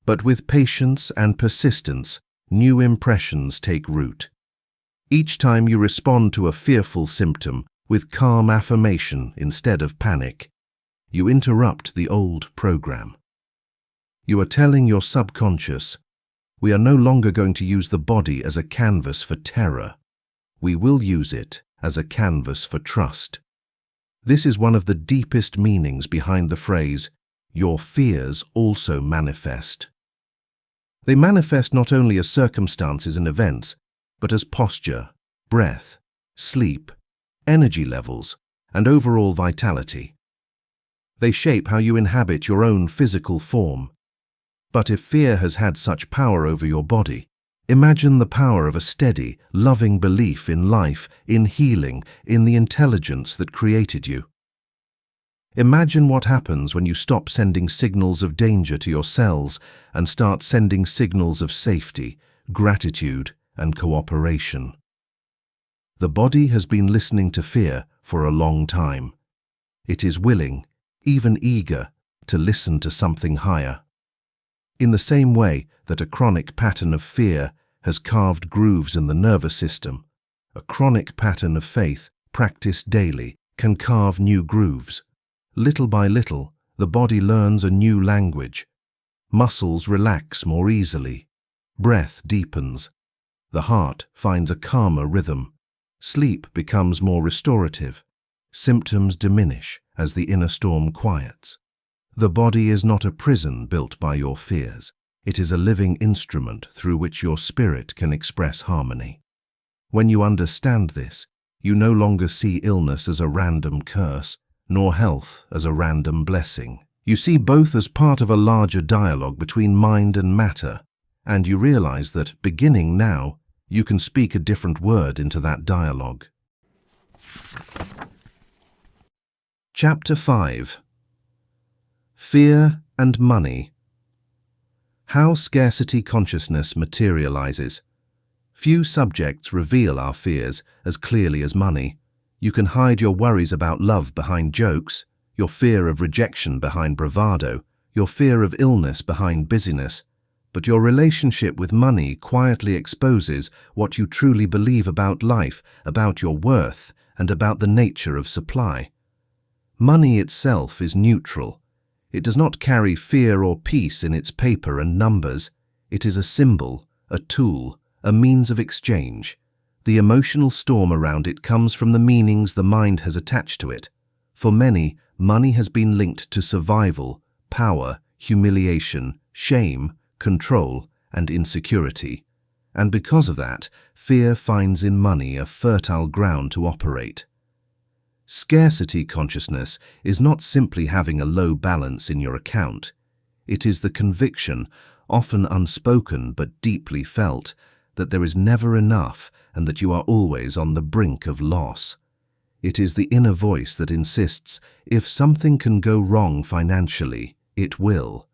but with patience and persistence, new impressions take root. Each time you respond to a fearful symptom with calm affirmation instead of panic, you interrupt the old program. You are telling your subconscious, "We are no longer going to use the body as a canvas for terror. We will use it as a canvas for trust." This is one of the deepest meanings behind the phrase, "Your fears also manifest." They manifest not only as circumstances and events, but as posture, breath, sleep, energy levels, and overall vitality. They shape how you inhabit your own physical form. But if fear has had such power over your body, imagine the power of a steady, loving belief in life, in healing, in the intelligence that created you. Imagine what happens when you stop sending signals of danger to your cells and start sending signals of safety, gratitude, and cooperation. The body has been listening to fear for a long time. It is willing, even eager, to listen to something higher. In the same way that a chronic pattern of fear has carved grooves in the nervous system, a chronic pattern of faith, practiced daily, can carve new grooves. Little by little, the body learns a new language. Muscles relax more easily. Breath deepens. The heart finds a calmer rhythm. Sleep becomes more restorative. Symptoms diminish as the inner storm quiets. The body is not a prison built by your fears. It is a living instrument through which your spirit can express harmony. When you understand this, you no longer see illness as a random curse, nor health as a random blessing. You see both as part of a larger dialogue between mind and matter, and you realize that, beginning now, you can speak a different word into that dialogue. Chapter 5. Fear and Money. How Scarcity Consciousness Materializes. Few subjects reveal our fears as clearly as money. You can hide your worries about love behind jokes, your fear of rejection behind bravado, your fear of illness behind busyness, but your relationship with money quietly exposes what you truly believe about life, about your worth, and about the nature of supply. Money itself is neutral. It does not carry fear or peace in its paper and numbers. It is a symbol, a tool, a means of exchange. The emotional storm around it comes from the meanings the mind has attached to it. For many, money has been linked to survival, power, humiliation, shame, control, and insecurity. And because of that, fear finds in money a fertile ground to operate. Scarcity consciousness is not simply having a low balance in your account. It is the conviction, often unspoken but deeply felt, that there is never enough and that you are always on the brink of loss. It is the inner voice that insists, if something can go wrong financially, it will.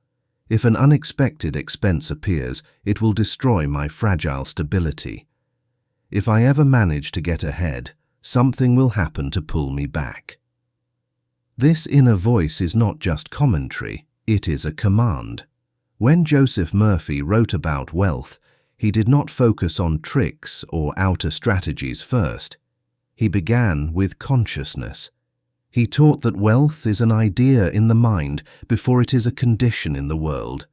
If an unexpected expense appears, it will destroy my fragile stability. If I ever manage to get ahead, something will happen to pull me back. This inner voice is not just commentary, it is a command. When Joseph Murphy wrote about wealth, he did not focus on tricks or outer strategies first. He began with consciousness. He taught that wealth is an idea in the mind before it is a condition in the world.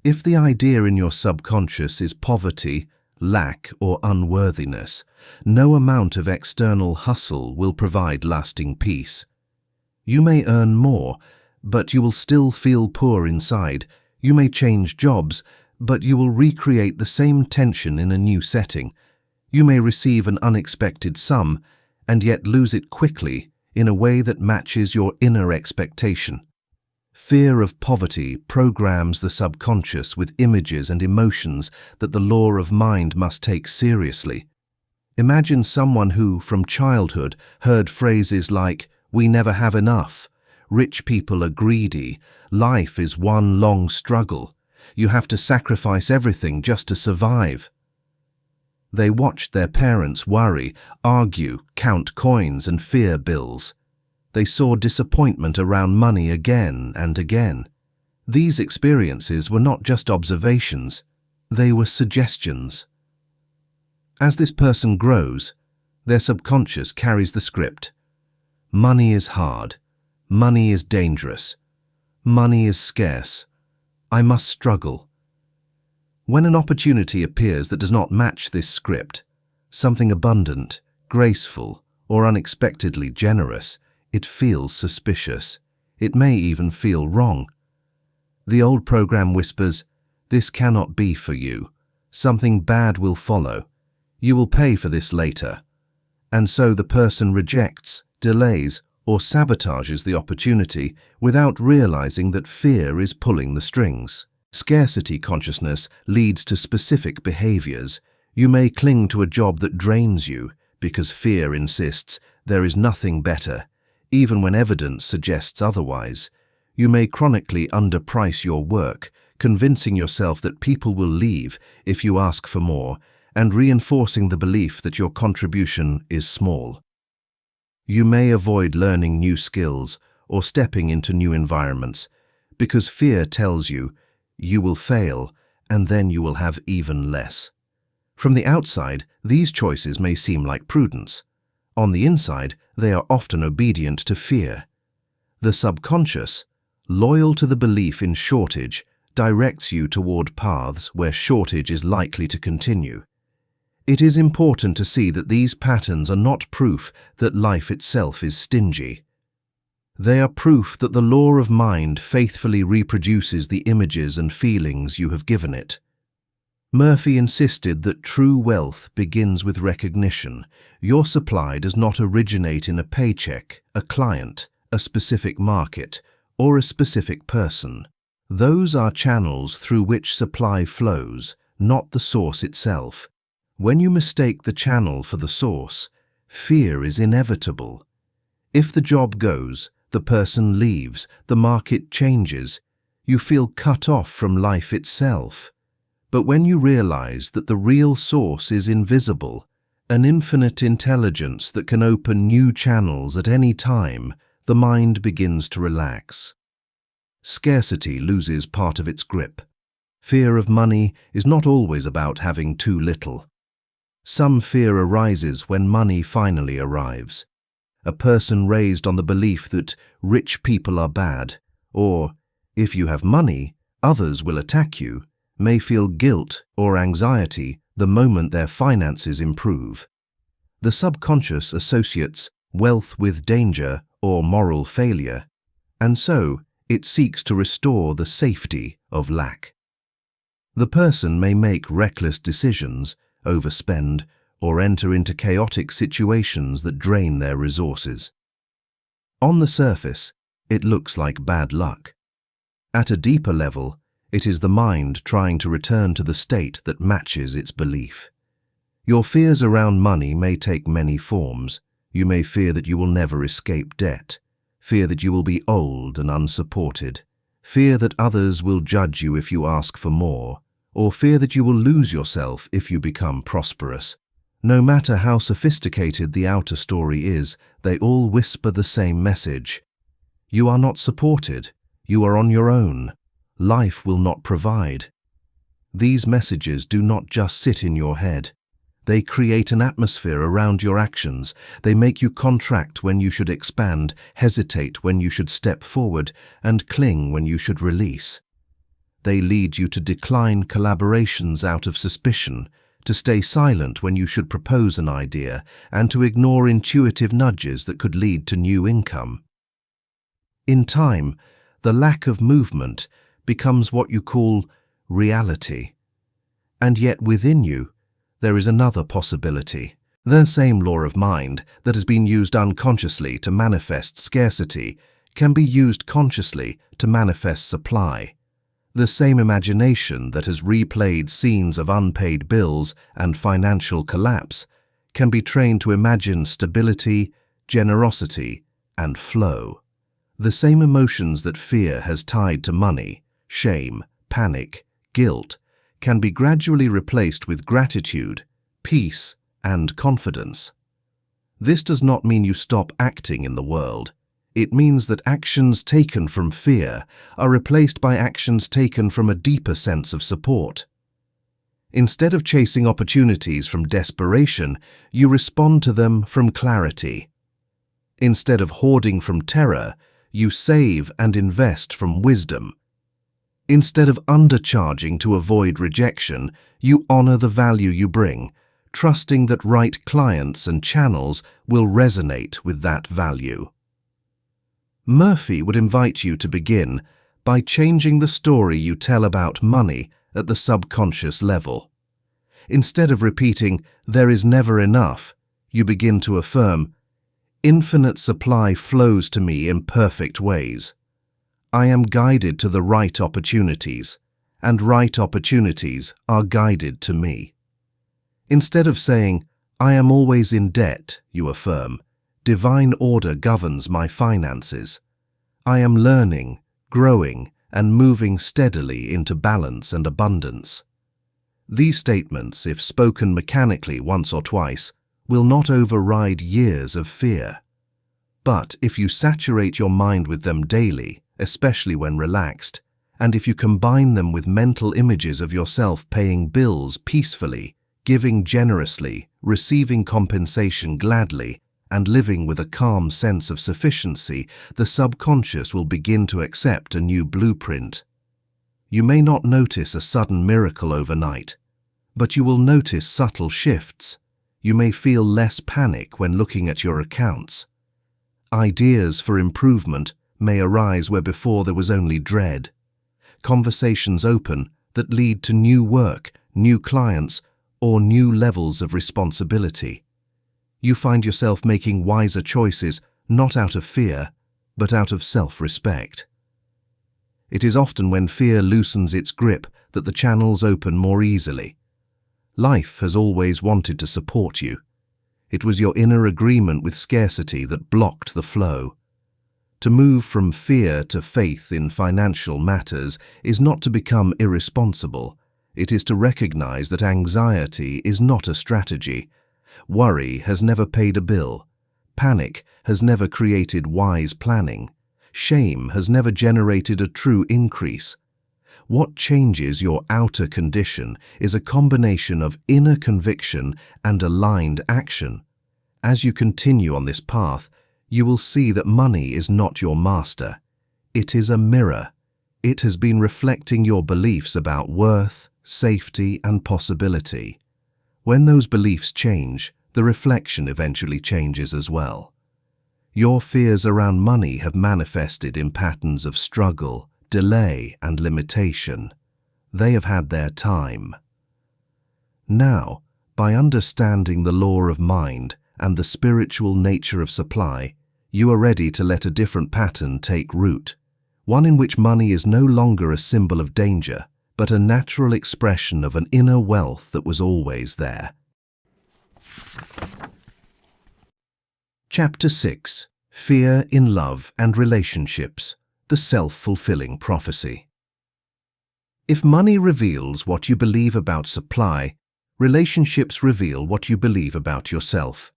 If the idea in your subconscious is poverty, lack, or unworthiness, no amount of external hustle will provide lasting peace. You may earn more, but you will still feel poor inside. You may change jobs, but you will recreate the same tension in a new setting. You may receive an unexpected sum, and yet lose it quickly in a way that matches your inner expectation. Fear of poverty programs the subconscious with images and emotions that the law of mind must take seriously. Imagine someone who, from childhood, heard phrases like, "We never have enough," "Rich people are greedy," "Life is one long struggle," "You have to sacrifice everything just to survive." They watched their parents worry, argue, count coins and fear bills. They saw disappointment around money again and again. These experiences were not just observations, they were suggestions. As this person grows, their subconscious carries the script. Money is hard. Money is dangerous. Money is scarce. I must struggle. When an opportunity appears that does not match this script, something abundant, graceful, or unexpectedly generous, it feels suspicious. It may even feel wrong. The old program whispers, "This cannot be for you. Something bad will follow. You will pay for this later." And so the person rejects, delays, or sabotages the opportunity without realizing that fear is pulling the strings. Scarcity consciousness leads to specific behaviors. You may cling to a job that drains you because fear insists there is nothing better, even when evidence suggests otherwise. You may chronically underprice your work, convincing yourself that people will leave if you ask for more, and reinforcing the belief that your contribution is small. You may avoid learning new skills or stepping into new environments because fear tells you you will fail and then you will have even less. From the outside, these choices may seem like prudence. On the inside, they are often obedient to fear. The subconscious, loyal to the belief in shortage, directs you toward paths where shortage is likely to continue. It is important to see that these patterns are not proof that life itself is stingy. They are proof that the law of mind faithfully reproduces the images and feelings you have given it. Murphy insisted that true wealth begins with recognition. Your supply does not originate in a paycheck, a client, a specific market, or a specific person. Those are channels through which supply flows, not the source itself. When you mistake the channel for the source, fear is inevitable. If the job goes, the person leaves, the market changes, you feel cut off from life itself. But when you realize that the real source is invisible, an infinite intelligence that can open new channels at any time, the mind begins to relax. Scarcity loses part of its grip. Fear of money is not always about having too little. Some fear arises when money finally arrives. A person raised on the belief that rich people are bad, or, if you have money, others will attack you, may feel guilt or anxiety the moment their finances improve. The subconscious associates wealth with danger or moral failure, and so it seeks to restore the safety of lack. The person may make reckless decisions, overspend, or enter into chaotic situations that drain their resources. On the surface, it looks like bad luck. At a deeper level, it is the mind trying to return to the state that matches its belief. Your fears around money may take many forms. You may fear that you will never escape debt, fear that you will be old and unsupported, fear that others will judge you if you ask for more, or fear that you will lose yourself if you become prosperous. No matter how sophisticated the outer story is, they all whisper the same message. You are not supported. You are on your own. Life will not provide. These messages do not just sit in your head. They create an atmosphere around your actions. They make you contract when you should expand, hesitate when you should step forward, and cling when you should release. They lead you to decline collaborations out of suspicion, to stay silent when you should propose an idea, and to ignore intuitive nudges that could lead to new income. In time, the lack of movement becomes what you call reality. And yet within you, there is another possibility. The same law of mind that has been used unconsciously to manifest scarcity can be used consciously to manifest supply. The same imagination that has replayed scenes of unpaid bills and financial collapse can be trained to imagine stability, generosity, and flow. The same emotions that fear has tied to money, shame, panic, guilt, can be gradually replaced with gratitude, peace, and confidence. This does not mean you stop acting in the world. It means that actions taken from fear are replaced by actions taken from a deeper sense of support. Instead of chasing opportunities from desperation, you respond to them from clarity. Instead of hoarding from terror, you save and invest from wisdom. Instead of undercharging to avoid rejection, you honor the value you bring, trusting that right clients and channels will resonate with that value. Murphy would invite you to begin by changing the story you tell about money at the subconscious level. Instead of repeating, "There is never enough," you begin to affirm, "Infinite supply flows to me in perfect ways. I am guided to the right opportunities, and right opportunities are guided to me." Instead of saying, "I am always in debt," you affirm, "Divine order governs my finances. I am learning, growing, and moving steadily into balance and abundance." These statements, if spoken mechanically once or twice, will not override years of fear. But if you saturate your mind with them daily, especially when relaxed, and if you combine them with mental images of yourself paying bills peacefully, giving generously, receiving compensation gladly, and living with a calm sense of sufficiency, the subconscious will begin to accept a new blueprint. You may not notice a sudden miracle overnight, but you will notice subtle shifts. You may feel less panic when looking at your accounts. Ideas for improvement may arise where before there was only dread. Conversations open that lead to new work, new clients, or new levels of responsibility. You find yourself making wiser choices not out of fear, but out of self-respect. It is often when fear loosens its grip that the channels open more easily. Life has always wanted to support you. It was your inner agreement with scarcity that blocked the flow. To move from fear to faith in financial matters is not to become irresponsible. It is to recognize that anxiety is not a strategy. Worry has never paid a bill. Panic has never created wise planning. Shame has never generated a true increase. What changes your outer condition is a combination of inner conviction and aligned action. As you continue on this path, you will see that money is not your master. It is a mirror. It has been reflecting your beliefs about worth, safety, and possibility. When those beliefs change, the reflection eventually changes as well. Your fears around money have manifested in patterns of struggle, delay, and limitation. They have had their time. Now, by understanding the law of mind and the spiritual nature of supply, you are ready to let a different pattern take root, one in which money is no longer a symbol of danger, but a natural expression of an inner wealth that was always there. Chapter 6. Fear in Love and Relationships, the Self-Fulfilling Prophecy. If money reveals what you believe about supply, relationships reveal what you believe about yourself.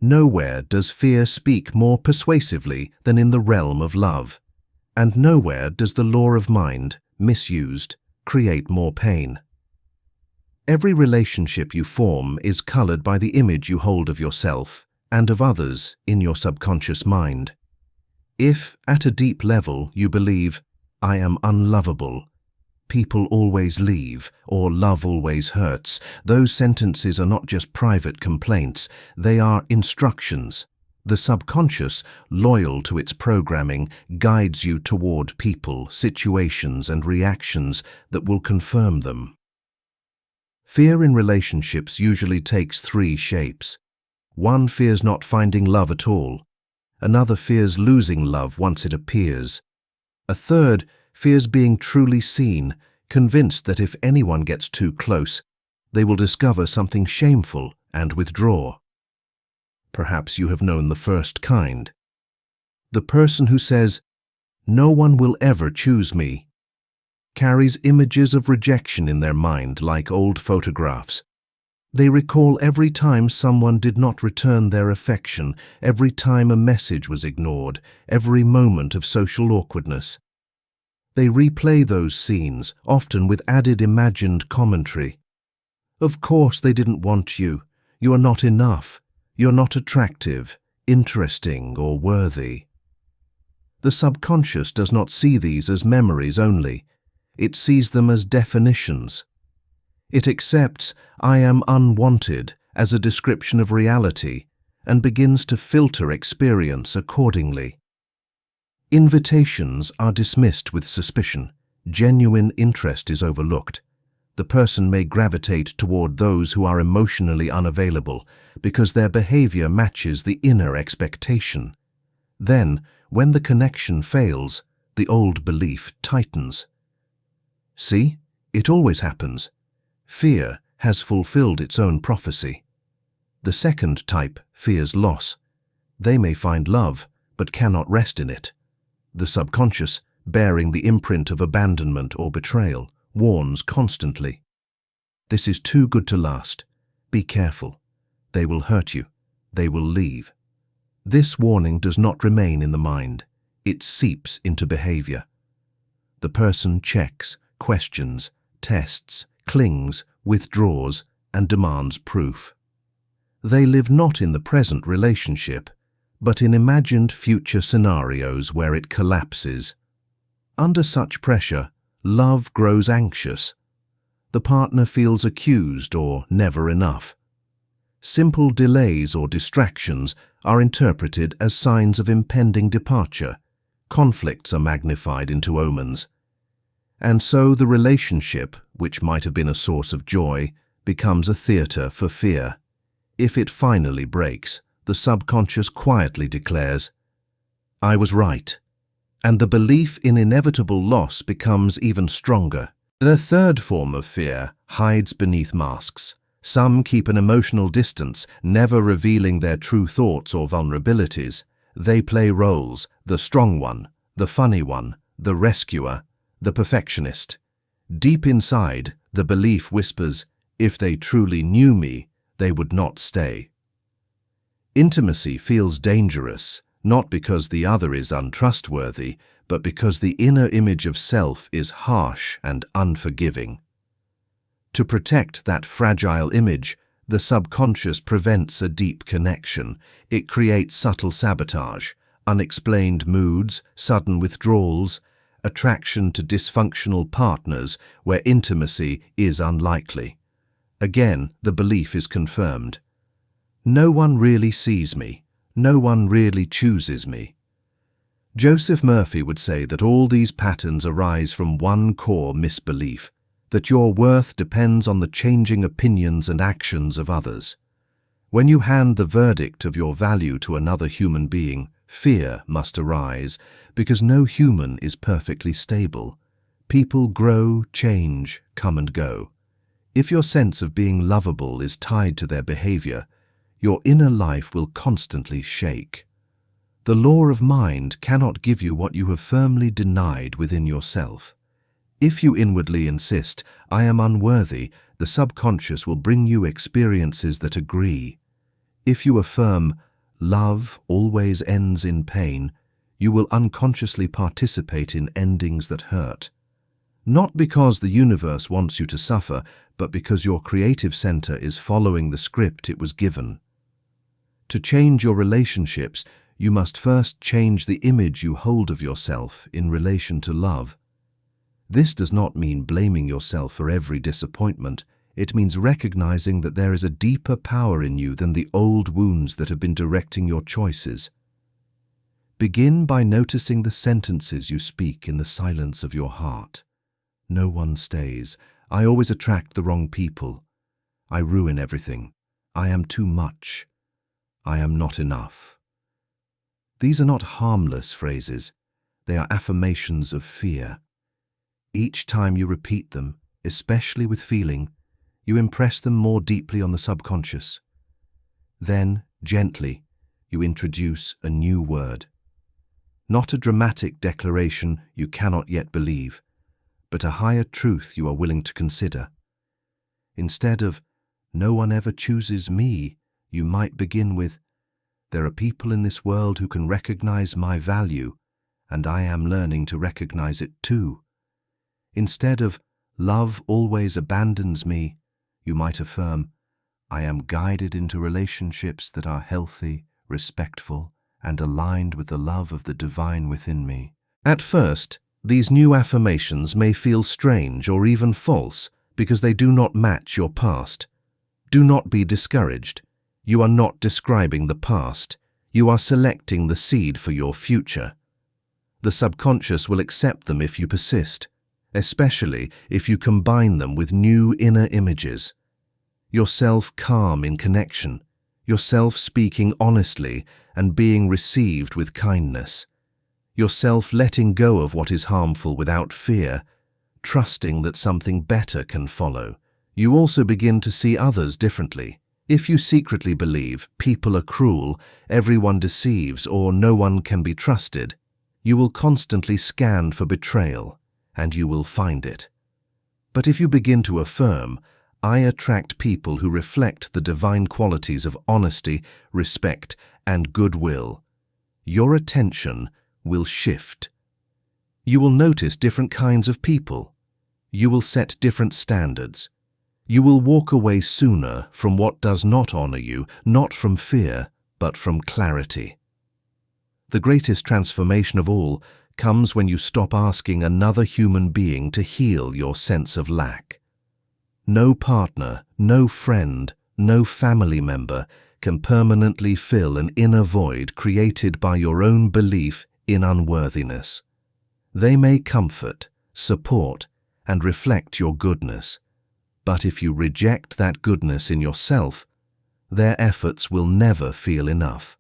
Nowhere does fear speak more persuasively than in the realm of love, and nowhere does the law of mind, misused, create more pain. Every relationship you form is colored by the image you hold of yourself and of others in your subconscious mind. If, at a deep level, you believe, "I am unlovable," "people always leave," or "love always hurts," those sentences are not just private complaints, they are instructions. The subconscious, loyal to its programming, guides you toward people, situations, and reactions that will confirm them. Fear in relationships usually takes three shapes. One fears not finding love at all. Another fears losing love once it appears. A third fears being truly seen, convinced that if anyone gets too close, they will discover something shameful and withdraw. Perhaps you have known the first kind. The person who says, "No one will ever choose me," carries images of rejection in their mind like old photographs. They recall every time someone did not return their affection, every time a message was ignored, every moment of social awkwardness. They replay those scenes, often with added imagined commentary. Of course they didn't want you. You are not enough. You're not attractive, interesting, or worthy. The subconscious does not see these as memories only. It sees them as definitions. It accepts "I am unwanted" as a description of reality and begins to filter experience accordingly. Invitations are dismissed with suspicion. Genuine interest is overlooked. The person may gravitate toward those who are emotionally unavailable because their behavior matches the inner expectation. Then, when the connection fails, the old belief tightens. See, it always happens. Fear has fulfilled its own prophecy. The second type fears loss. They may find love, but cannot rest in it. The subconscious, bearing the imprint of abandonment or betrayal, warns constantly. This is too good to last. Be careful. They will hurt you. They will leave. This warning does not remain in the mind. It seeps into behavior. The person checks, questions, tests, clings, withdraws, and demands proof. They live not in the present relationship, but in imagined future scenarios where it collapses. Under such pressure, love grows anxious. The partner feels accused or never enough. Simple delays or distractions are interpreted as signs of impending departure. Conflicts are magnified into omens. And so the relationship, which might have been a source of joy, becomes a theater for fear. If it finally breaks, the subconscious quietly declares, "I was right," and the belief in inevitable loss becomes even stronger. The third form of fear hides beneath masks. Some keep an emotional distance, never revealing their true thoughts or vulnerabilities. They play roles: the strong one, the funny one, the rescuer, the perfectionist. Deep inside, the belief whispers, "If they truly knew me, they would not stay." Intimacy feels dangerous, not because the other is untrustworthy, but because the inner image of self is harsh and unforgiving. To protect that fragile image, the subconscious prevents a deep connection. It creates subtle sabotage, unexplained moods, sudden withdrawals, attraction to dysfunctional partners where intimacy is unlikely. Again, the belief is confirmed. No one really sees me. No one really chooses me. Joseph Murphy would say that all these patterns arise from one core misbelief, that your worth depends on the changing opinions and actions of others. When you hand the verdict of your value to another human being, fear must arise, because no human is perfectly stable. People grow, change, come and go. If your sense of being lovable is tied to their behavior, your inner life will constantly shake. The law of mind cannot give you what you have firmly denied within yourself. If you inwardly insist, "I am unworthy," the subconscious will bring you experiences that agree. If you affirm, "Love always ends in pain," you will unconsciously participate in endings that hurt. Not because the universe wants you to suffer, but because your creative center is following the script it was given. To change your relationships, you must first change the image you hold of yourself in relation to love. This does not mean blaming yourself for every disappointment. It means recognizing that there is a deeper power in you than the old wounds that have been directing your choices. Begin by noticing the sentences you speak in the silence of your heart. No one stays. I always attract the wrong people. I ruin everything. I am too much. I am not enough. These are not harmless phrases. They are affirmations of fear. Each time you repeat them, especially with feeling, you impress them more deeply on the subconscious. Then, gently, you introduce a new word. Not a dramatic declaration you cannot yet believe, but a higher truth you are willing to consider. Instead of, "No one ever chooses me," you might begin with, "There are people in this world who can recognize my value, and I am learning to recognize it too." Instead of, "Love always abandons me," you might affirm, "I am guided into relationships that are healthy, respectful, and aligned with the love of the divine within me." At first, these new affirmations may feel strange or even false because they do not match your past. Do not be discouraged. You are not describing the past. You are selecting the seed for your future. The subconscious will accept them if you persist, especially if you combine them with new inner images. Yourself calm in connection, yourself speaking honestly and being received with kindness, yourself letting go of what is harmful without fear, trusting that something better can follow. You also begin to see others differently. If you secretly believe people are cruel, everyone deceives, or no one can be trusted, you will constantly scan for betrayal, and you will find it. But if you begin to affirm, "I attract people who reflect the divine qualities of honesty, respect, and goodwill," your attention will shift. You will notice different kinds of people. You will set different standards. You will walk away sooner from what does not honor you, not from fear, but from clarity. The greatest transformation of all comes when you stop asking another human being to heal your sense of lack. No partner, no friend, no family member can permanently fill an inner void created by your own belief in unworthiness. They may comfort, support, and reflect your goodness, but if you reject that goodness in yourself, their efforts will never feel enough.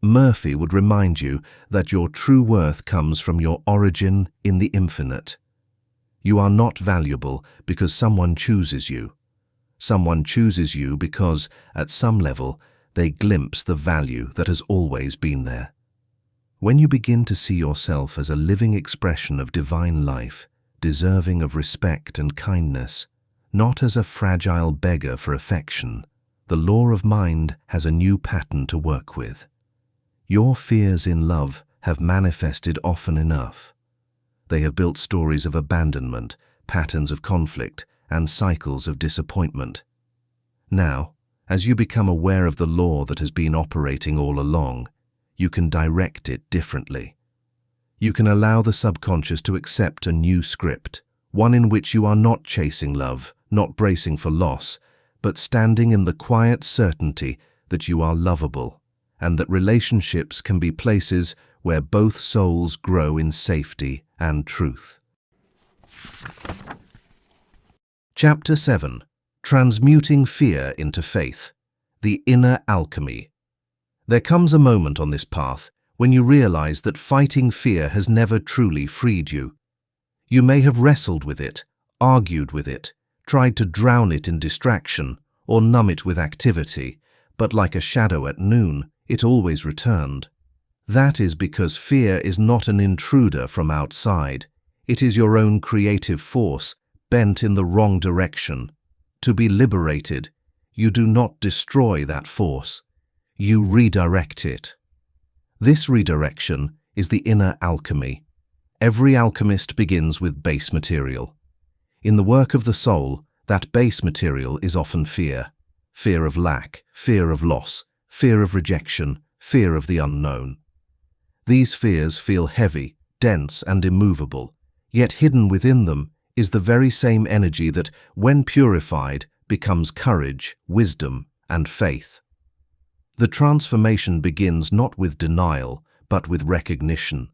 Murphy would remind you that your true worth comes from your origin in the infinite. You are not valuable because someone chooses you. Someone chooses you because, at some level, they glimpse the value that has always been there. When you begin to see yourself as a living expression of divine life, deserving of respect and kindness, not as a fragile beggar for affection, the law of mind has a new pattern to work with. Your fears in love have manifested often enough. They have built stories of abandonment, patterns of conflict, and cycles of disappointment. Now, as you become aware of the law that has been operating all along, you can direct it differently. You can allow the subconscious to accept a new script, one in which you are not chasing love, not bracing for loss, but standing in the quiet certainty that you are lovable, and that relationships can be places where both souls grow in safety and truth. Chapter 7. Transmuting Fear into Faith. The Inner Alchemy. There comes a moment on this path when you realize that fighting fear has never truly freed you. You may have wrestled with it, argued with it, tried to drown it in distraction, or numb it with activity, but like a shadow at noon, it always returned. That is because fear is not an intruder from outside. It is your own creative force, bent in the wrong direction. To be liberated, you do not destroy that force. You redirect it. This redirection is the inner alchemy. Every alchemist begins with base material. In the work of the soul, that base material is often fear. Fear of lack, fear of loss, fear of rejection, fear of the unknown. These fears feel heavy, dense, and immovable, yet hidden within them is the very same energy that, when purified, becomes courage, wisdom, and faith. The transformation begins not with denial, but with recognition.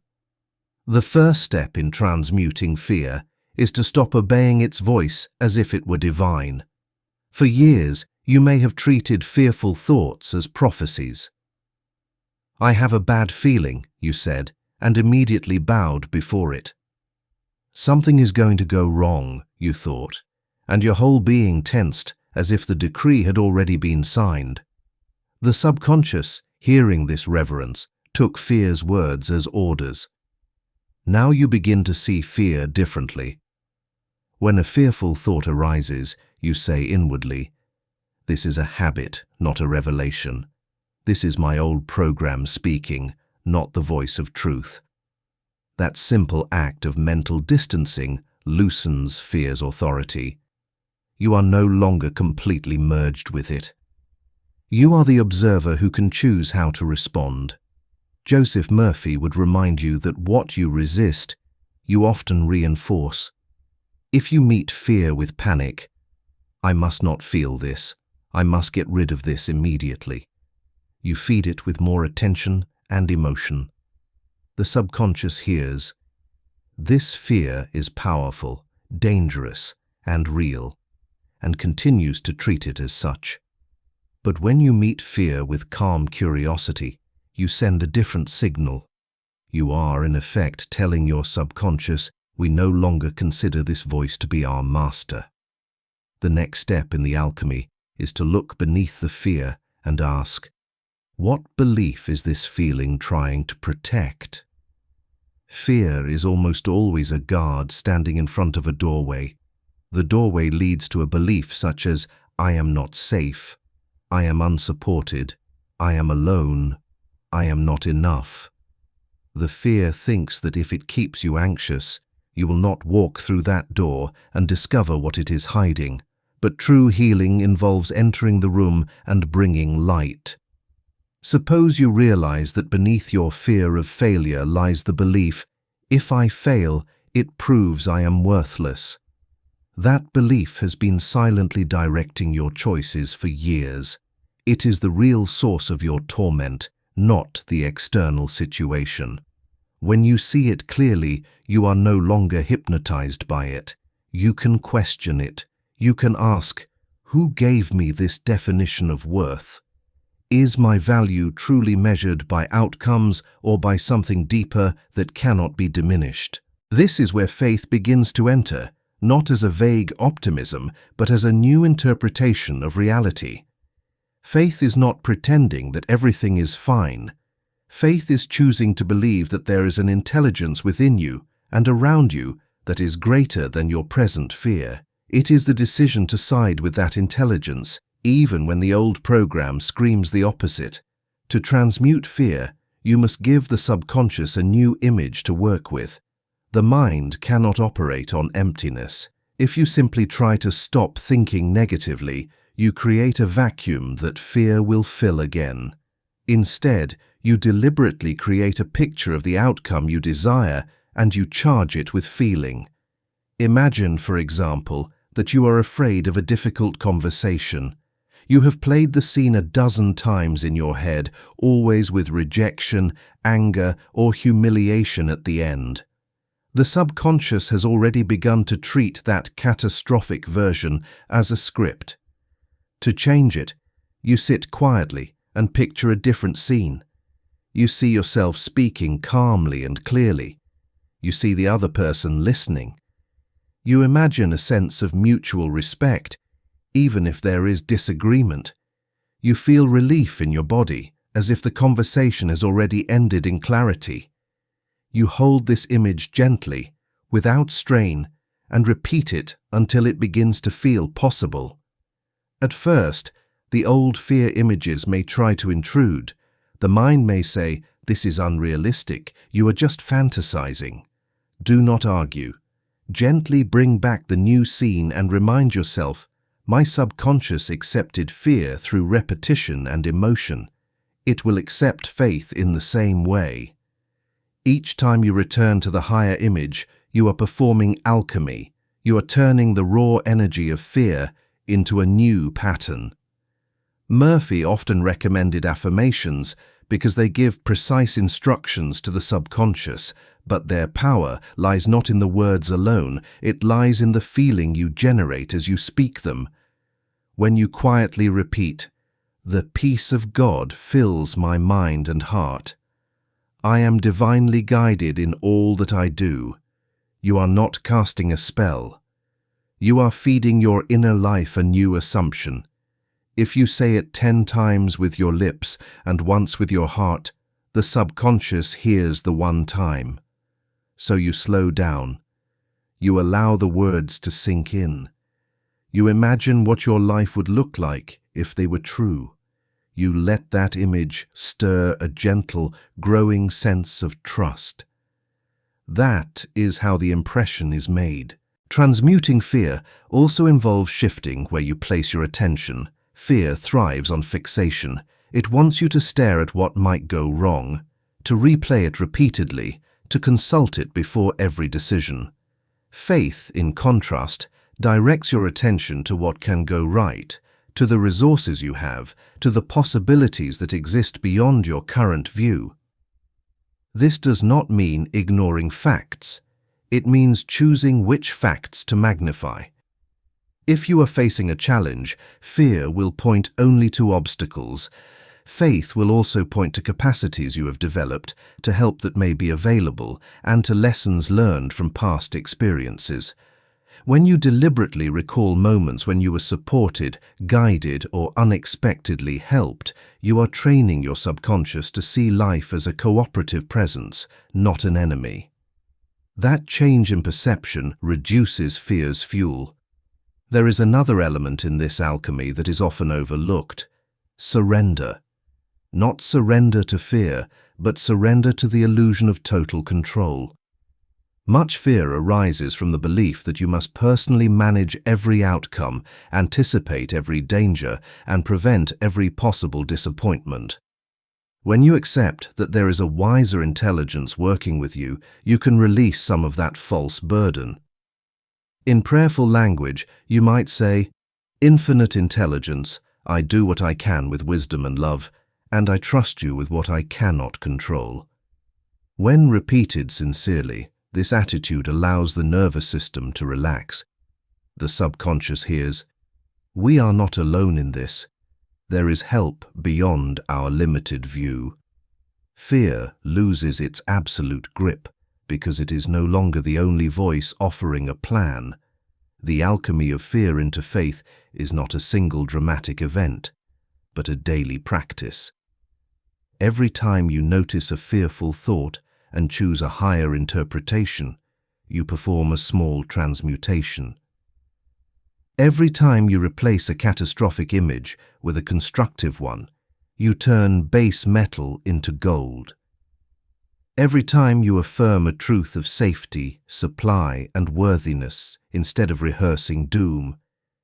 The first step in transmuting fear is to stop obeying its voice as if it were divine. For years, you may have treated fearful thoughts as prophecies. "I have a bad feeling," you said, and immediately bowed before it. "Something is going to go wrong," you thought, and your whole being tensed as if the decree had already been signed. The subconscious, hearing this reverence, took fear's words as orders. Now you begin to see fear differently. When a fearful thought arises, you say inwardly, "This is a habit, not a revelation. This is my old program speaking, not the voice of truth." That simple act of mental distancing loosens fear's authority. You are no longer completely merged with it. You are the observer who can choose how to respond. Joseph Murphy would remind you that what you resist, you often reinforce. If you meet fear with panic, "I must not feel this. I must get rid of this immediately." You feed it with more attention and emotion. The subconscious hears, "This fear is powerful, dangerous, and real," and continues to treat it as such. But when you meet fear with calm curiosity, you send a different signal. You are, in effect, telling your subconscious, "We no longer consider this voice to be our master." The next step in the alchemy is to look beneath the fear and ask, what belief is this feeling trying to protect? Fear is almost always a guard standing in front of a doorway. The doorway leads to a belief such as, "I am not safe," "I am unsupported," "I am alone," "I am not enough." The fear thinks that if it keeps you anxious, you will not walk through that door and discover what it is hiding. But true healing involves entering the room and bringing light. Suppose you realize that beneath your fear of failure lies the belief, "If I fail, it proves I am worthless." That belief has been silently directing your choices for years. It is the real source of your torment, not the external situation. When you see it clearly, you are no longer hypnotized by it. You can question it. You can ask, "Who gave me this definition of worth? Is my value truly measured by outcomes or by something deeper that cannot be diminished?" This is where faith begins to enter, not as a vague optimism, but as a new interpretation of reality. Faith is not pretending that everything is fine. Faith is choosing to believe that there is an intelligence within you and around you that is greater than your present fear. It is the decision to side with that intelligence, even when the old program screams the opposite. To transmute fear, you must give the subconscious a new image to work with. The mind cannot operate on emptiness. If you simply try to stop thinking negatively, you create a vacuum that fear will fill again. Instead, you deliberately create a picture of the outcome you desire and you charge it with feeling. Imagine, for example, that you are afraid of a difficult conversation. You have played the scene a dozen times in your head, always with rejection, anger, or humiliation at the end. The subconscious has already begun to treat that catastrophic version as a script. To change it, you sit quietly and picture a different scene. You see yourself speaking calmly and clearly. You see the other person listening. You imagine a sense of mutual respect, even if there is disagreement. You feel relief in your body, as if the conversation has already ended in clarity. You hold this image gently, without strain, and repeat it until it begins to feel possible. At first, the old fear images may try to intrude. The mind may say, "This is unrealistic, you are just fantasizing." Do not argue. Gently bring back the new scene and remind yourself, "My subconscious accepted fear through repetition and emotion. It will accept faith in the same way." Each time you return to the higher image, you are performing alchemy. You are turning the raw energy of fear into a new pattern. Murphy often recommended affirmations because they give precise instructions to the subconscious, but their power lies not in the words alone, it lies in the feeling you generate as you speak them. When you quietly repeat, "The peace of God fills my mind and heart. I am divinely guided in all that I do," you are not casting a spell. You are feeding your inner life a new assumption. If you say it 10 times with your lips and once with your heart, the subconscious hears the one time. So you slow down. You allow the words to sink in. You imagine what your life would look like if they were true. You let that image stir a gentle, growing sense of trust. That is how the impression is made. Transmuting fear also involves shifting where you place your attention. Fear thrives on fixation. It wants you to stare at what might go wrong, to replay it repeatedly, to consult it before every decision. Faith, in contrast, directs your attention to what can go right, to the resources you have, to the possibilities that exist beyond your current view. This does not mean ignoring facts. It means choosing which facts to magnify. If you are facing a challenge, fear will point only to obstacles. Faith will also point to capacities you have developed, to help that may be available, and to lessons learned from past experiences. When you deliberately recall moments when you were supported, guided, or unexpectedly helped, you are training your subconscious to see life as a cooperative presence, not an enemy. That change in perception reduces fear's fuel. There is another element in this alchemy that is often overlooked: surrender. Not surrender to fear, but surrender to the illusion of total control. Much fear arises from the belief that you must personally manage every outcome, anticipate every danger, and prevent every possible disappointment. When you accept that there is a wiser intelligence working with you, you can release some of that false burden. In prayerful language, you might say, "Infinite intelligence, I do what I can with wisdom and love, and I trust you with what I cannot control." When repeated sincerely, this attitude allows the nervous system to relax. The subconscious hears, "We are not alone in this. There is help beyond our limited view." Fear loses its absolute grip because it is no longer the only voice offering a plan. The alchemy of fear into faith is not a single dramatic event, but a daily practice. Every time you notice a fearful thought and choose a higher interpretation, you perform a small transmutation. Every time you replace a catastrophic image with a constructive one, you turn base metal into gold. Every time you affirm a truth of safety, supply, and worthiness instead of rehearsing doom,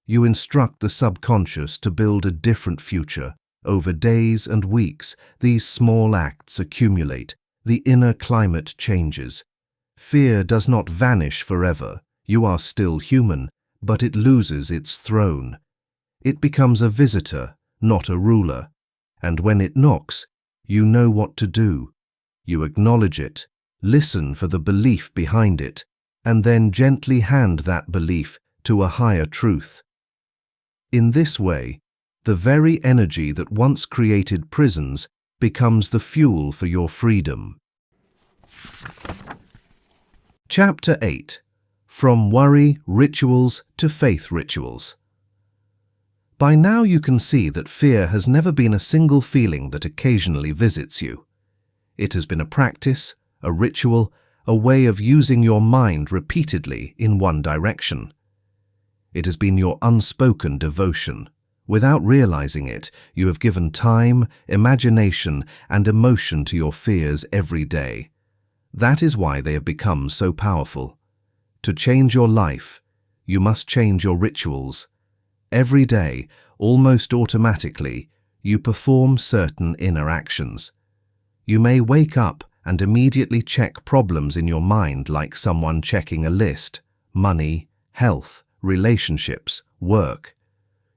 you instruct the subconscious to build a different future. Over days and weeks, these small acts accumulate. The inner climate changes. Fear does not vanish forever. You are still human, but it loses its throne. It becomes a visitor, not a ruler. And when it knocks, you know what to do. You acknowledge it, listen for the belief behind it, and then gently hand that belief to a higher truth. In this way, the very energy that once created prisons becomes the fuel for your freedom. Chapter 8. From Worry Rituals to Faith Rituals. By now you can see that fear has never been a single feeling that occasionally visits you. It has been a practice, a ritual, a way of using your mind repeatedly in one direction. It has been your unspoken devotion. Without realizing it, you have given time, imagination, and emotion to your fears every day. That is why they have become so powerful. To change your life, you must change your rituals. Every day, almost automatically, you perform certain inner actions. You may wake up and immediately check problems in your mind like someone checking a list: money, health, relationships, work.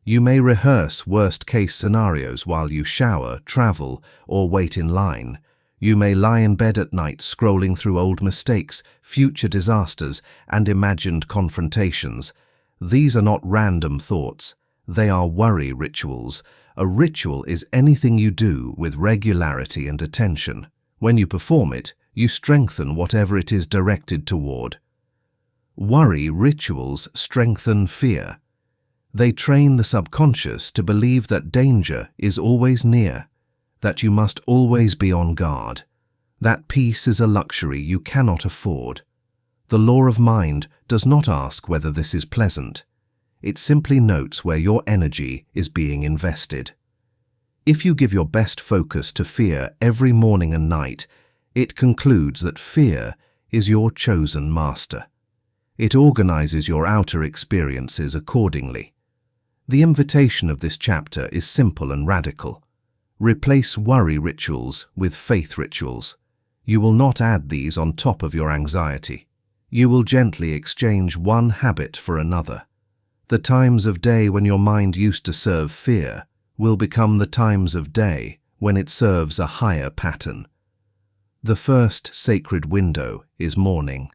You may rehearse worst-case scenarios while you shower, travel, or wait in line. You may lie in bed at night scrolling through old mistakes, future disasters, and imagined confrontations. These are not random thoughts. They are worry rituals. A ritual is anything you do with regularity and attention. When you perform it, you strengthen whatever it is directed toward. Worry rituals strengthen fear. They train the subconscious to believe that danger is always near, that you must always be on guard, that peace is a luxury you cannot afford. The law of mind does not ask whether this is pleasant. It simply notes where your energy is being invested. If you give your best focus to fear every morning and night, it concludes that fear is your chosen master. It organizes your outer experiences accordingly. The invitation of this chapter is simple and radical. Replace worry rituals with faith rituals. You will not add these on top of your anxiety. You will gently exchange one habit for another. The times of day when your mind used to serve fear will become the times of day when it serves a higher pattern. The first sacred window is morning.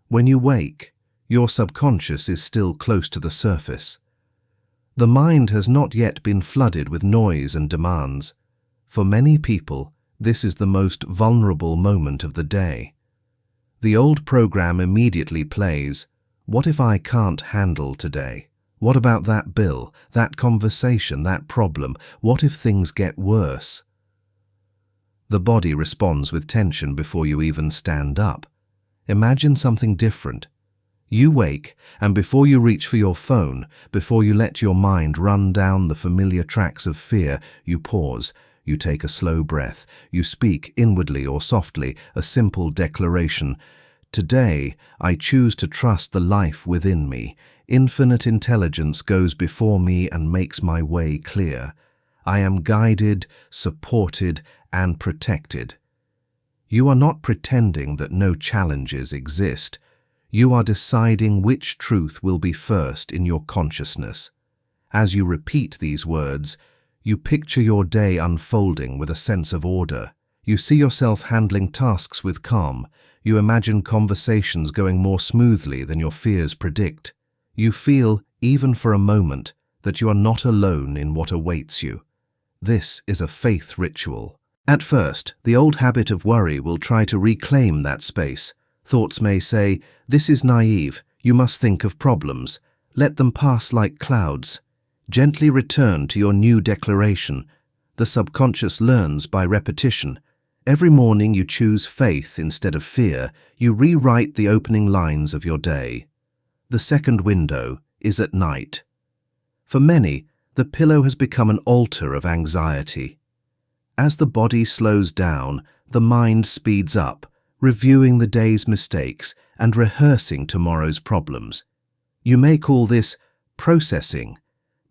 When you wake, your subconscious is still close to the surface. The mind has not yet been flooded with noise and demands. For many people, this is the most vulnerable moment of the day. The old program immediately plays, "What if I can't handle today? What about that bill, that conversation, that problem? What if things get worse?" The body responds with tension before you even stand up. Imagine something different. You wake, and before you reach for your phone, before you let your mind run down the familiar tracks of fear, you pause, you take a slow breath, you speak inwardly or softly, a simple declaration. Today, I choose to trust the life within me. Infinite intelligence goes before me and makes my way clear. I am guided, supported, and protected. You are not pretending that no challenges exist. You are deciding which truth will be first in your consciousness. As you repeat these words, you picture your day unfolding with a sense of order. You see yourself handling tasks with calm. You imagine conversations going more smoothly than your fears predict. You feel, even for a moment, that you are not alone in what awaits you. This is a faith ritual. At first, the old habit of worry will try to reclaim that space. Thoughts may say, "This is naive, you must think of problems. Let them pass like clouds." Gently return to your new declaration. The subconscious learns by repetition. Every morning you choose faith instead of fear. You rewrite the opening lines of your day. The second window is at night. For many, the pillow has become an altar of anxiety. As the body slows down, the mind speeds up, reviewing the day's mistakes and rehearsing tomorrow's problems. You may call this processing,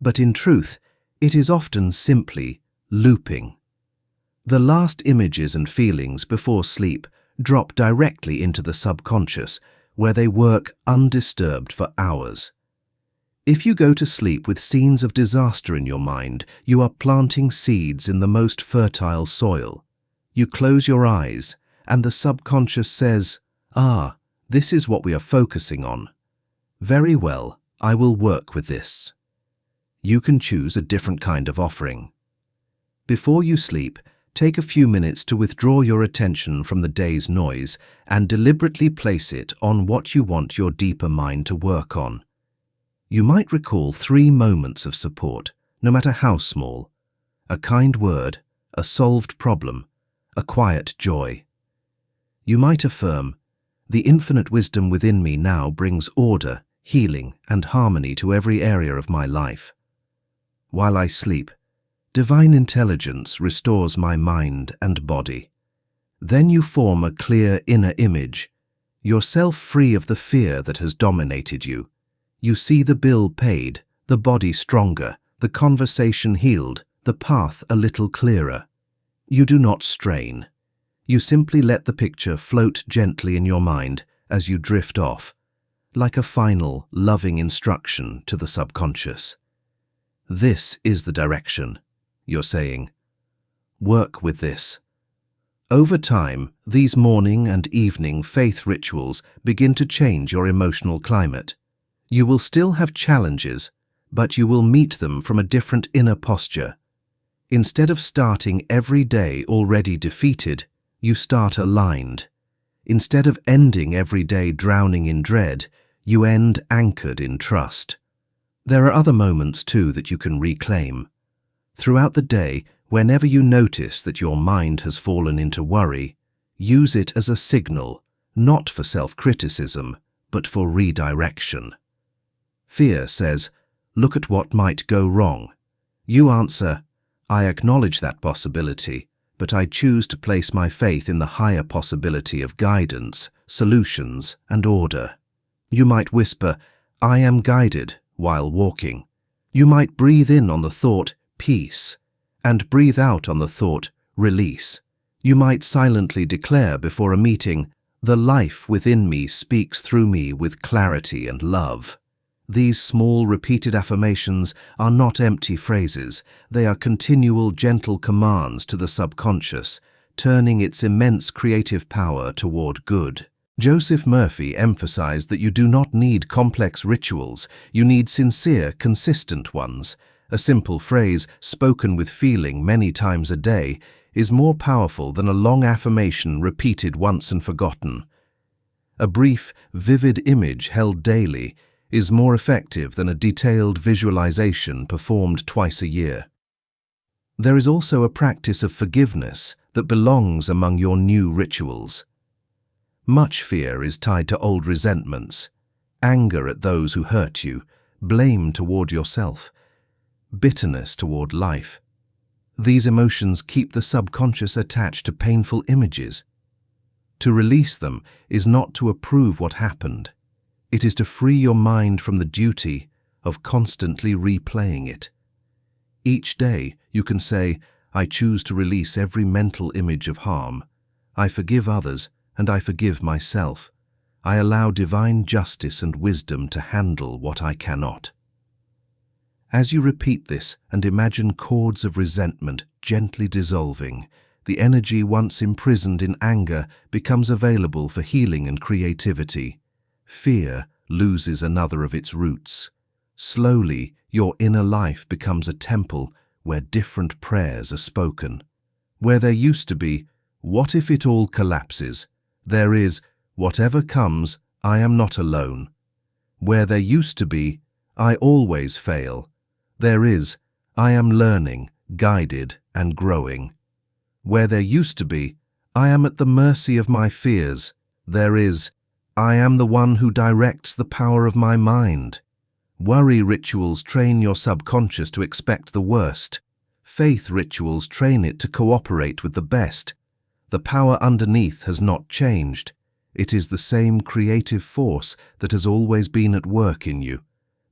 but in truth, it is often simply looping. The last images and feelings before sleep drop directly into the subconscious, where they work undisturbed for hours. If you go to sleep with scenes of disaster in your mind, you are planting seeds in the most fertile soil. You close your eyes, and the subconscious says, "Ah, this is what we are focusing on. Very well, I will work with this." You can choose a different kind of offering. Before you sleep, take a few minutes to withdraw your attention from the day's noise and deliberately place it on what you want your deeper mind to work on. You might recall 3 moments of support, no matter how small: a kind word, a solved problem, a quiet joy. You might affirm, "The infinite wisdom within me now brings order, healing, and harmony to every area of my life. While I sleep, divine intelligence restores my mind and body." Then you form a clear inner image, yourself free of the fear that has dominated you. You see the bill paid, the body stronger, the conversation healed, the path a little clearer. You do not strain. You simply let the picture float gently in your mind as you drift off. like a final, loving instruction to the subconscious. This is the direction, you're saying. Work with this. Over time, these morning and evening faith rituals begin to change your emotional climate. You will still have challenges, but you will meet them from a different inner posture. Instead of starting every day already defeated, you start aligned. Instead of ending every day drowning in dread, you end anchored in trust. There are other moments too that you can reclaim. Throughout the day, whenever you notice that your mind has fallen into worry, use it as a signal, not for self-criticism, but for redirection. Fear says, "Look at what might go wrong." You answer, "I acknowledge that possibility, but I choose to place my faith in the higher possibility of guidance, solutions, and order." You might whisper, "I am guided," while walking. You might breathe in on the thought, "peace," and breathe out on the thought, "release." You might silently declare before a meeting, "The life within me speaks through me with clarity and love." These small repeated affirmations are not empty phrases. They are continual gentle commands to the subconscious, turning its immense creative power toward good. Joseph Murphy emphasized that you do not need complex rituals, you need sincere, consistent ones. A simple phrase, spoken with feeling many times a day, is more powerful than a long affirmation repeated once and forgotten. A brief, vivid image held daily is more effective than a detailed visualization performed twice a year. There is also a practice of forgiveness that belongs among your new rituals. Much fear is tied to old resentments, anger at those who hurt you, blame toward yourself, bitterness toward life. These emotions keep the subconscious attached to painful images. To release them is not to approve what happened. It is to free your mind from the duty of constantly replaying it. Each day you can say, "I choose to release every mental image of harm. I forgive others and I forgive myself. I allow divine justice and wisdom to handle what I cannot." As you repeat this and imagine cords of resentment gently dissolving, the energy once imprisoned in anger becomes available for healing and creativity. Fear loses another of its roots. Slowly, your inner life becomes a temple where different prayers are spoken. Where there used to be, "What if it all collapses?" there is, "Whatever comes, I am not alone." Where there used to be, "I always fail," there is, "I am learning, guided, and growing." Where there used to be, "I am at the mercy of my fears," there is, "I am the one who directs the power of my mind." Worry rituals train your subconscious to expect the worst. Faith rituals train it to cooperate with the best. The power underneath has not changed. It is the same creative force that has always been at work in you.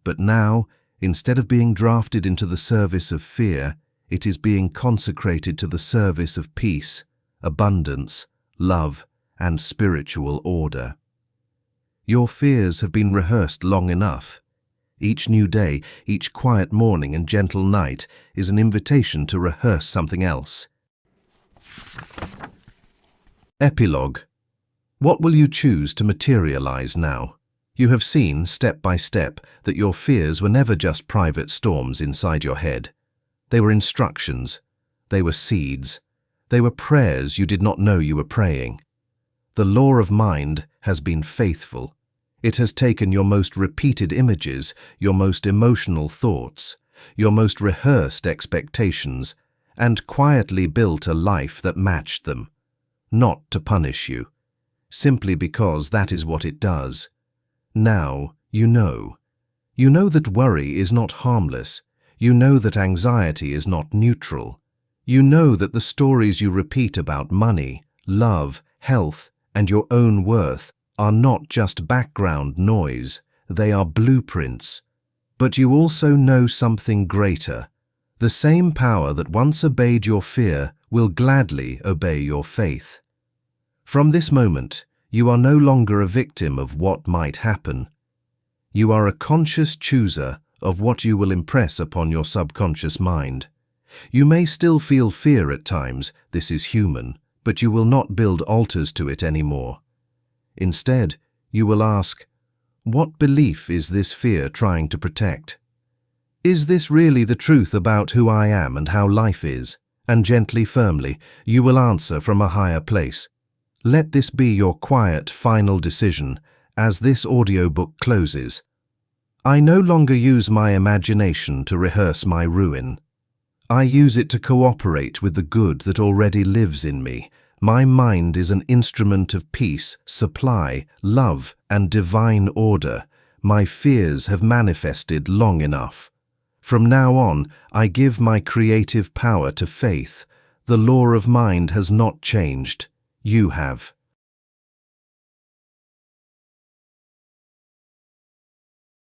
But now, instead of being drafted into the service of fear, it is being consecrated to the service of peace, abundance, love, and spiritual order. Your fears have been rehearsed long enough. Each new day, each quiet morning and gentle night is an invitation to rehearse something else. Epilogue. What will you choose to materialize now? You have seen, step by step, that your fears were never just private storms inside your head. They were instructions. They were seeds. They were prayers you did not know you were praying. The law of mind has been faithful. It has taken your most repeated images, your most emotional thoughts, your most rehearsed expectations, and quietly built a life that matched them. Not to punish you, simply because that is what it does. Now you know. You know that worry is not harmless. You know that anxiety is not neutral. You know that the stories you repeat about money, love, health, and your own worth are not just background noise, they are blueprints. But you also know something greater. The same power that once obeyed your fear will gladly obey your faith. From this moment, you are no longer a victim of what might happen. You are a conscious chooser of what you will impress upon your subconscious mind. You may still feel fear at times, this is human, but you will not build altars to it anymore. Instead, you will ask, what belief is this fear trying to protect? Is this really the truth about who I am and how life is? And gently, firmly, you will answer from a higher place. Let this be your quiet, final decision as this audiobook closes. I no longer use my imagination to rehearse my ruin. I use it to cooperate with the good that already lives in me. My mind is an instrument of peace, supply, love, and divine order. My fears have manifested long enough. From now on, I give my creative power to faith. The law of mind has not changed. You have.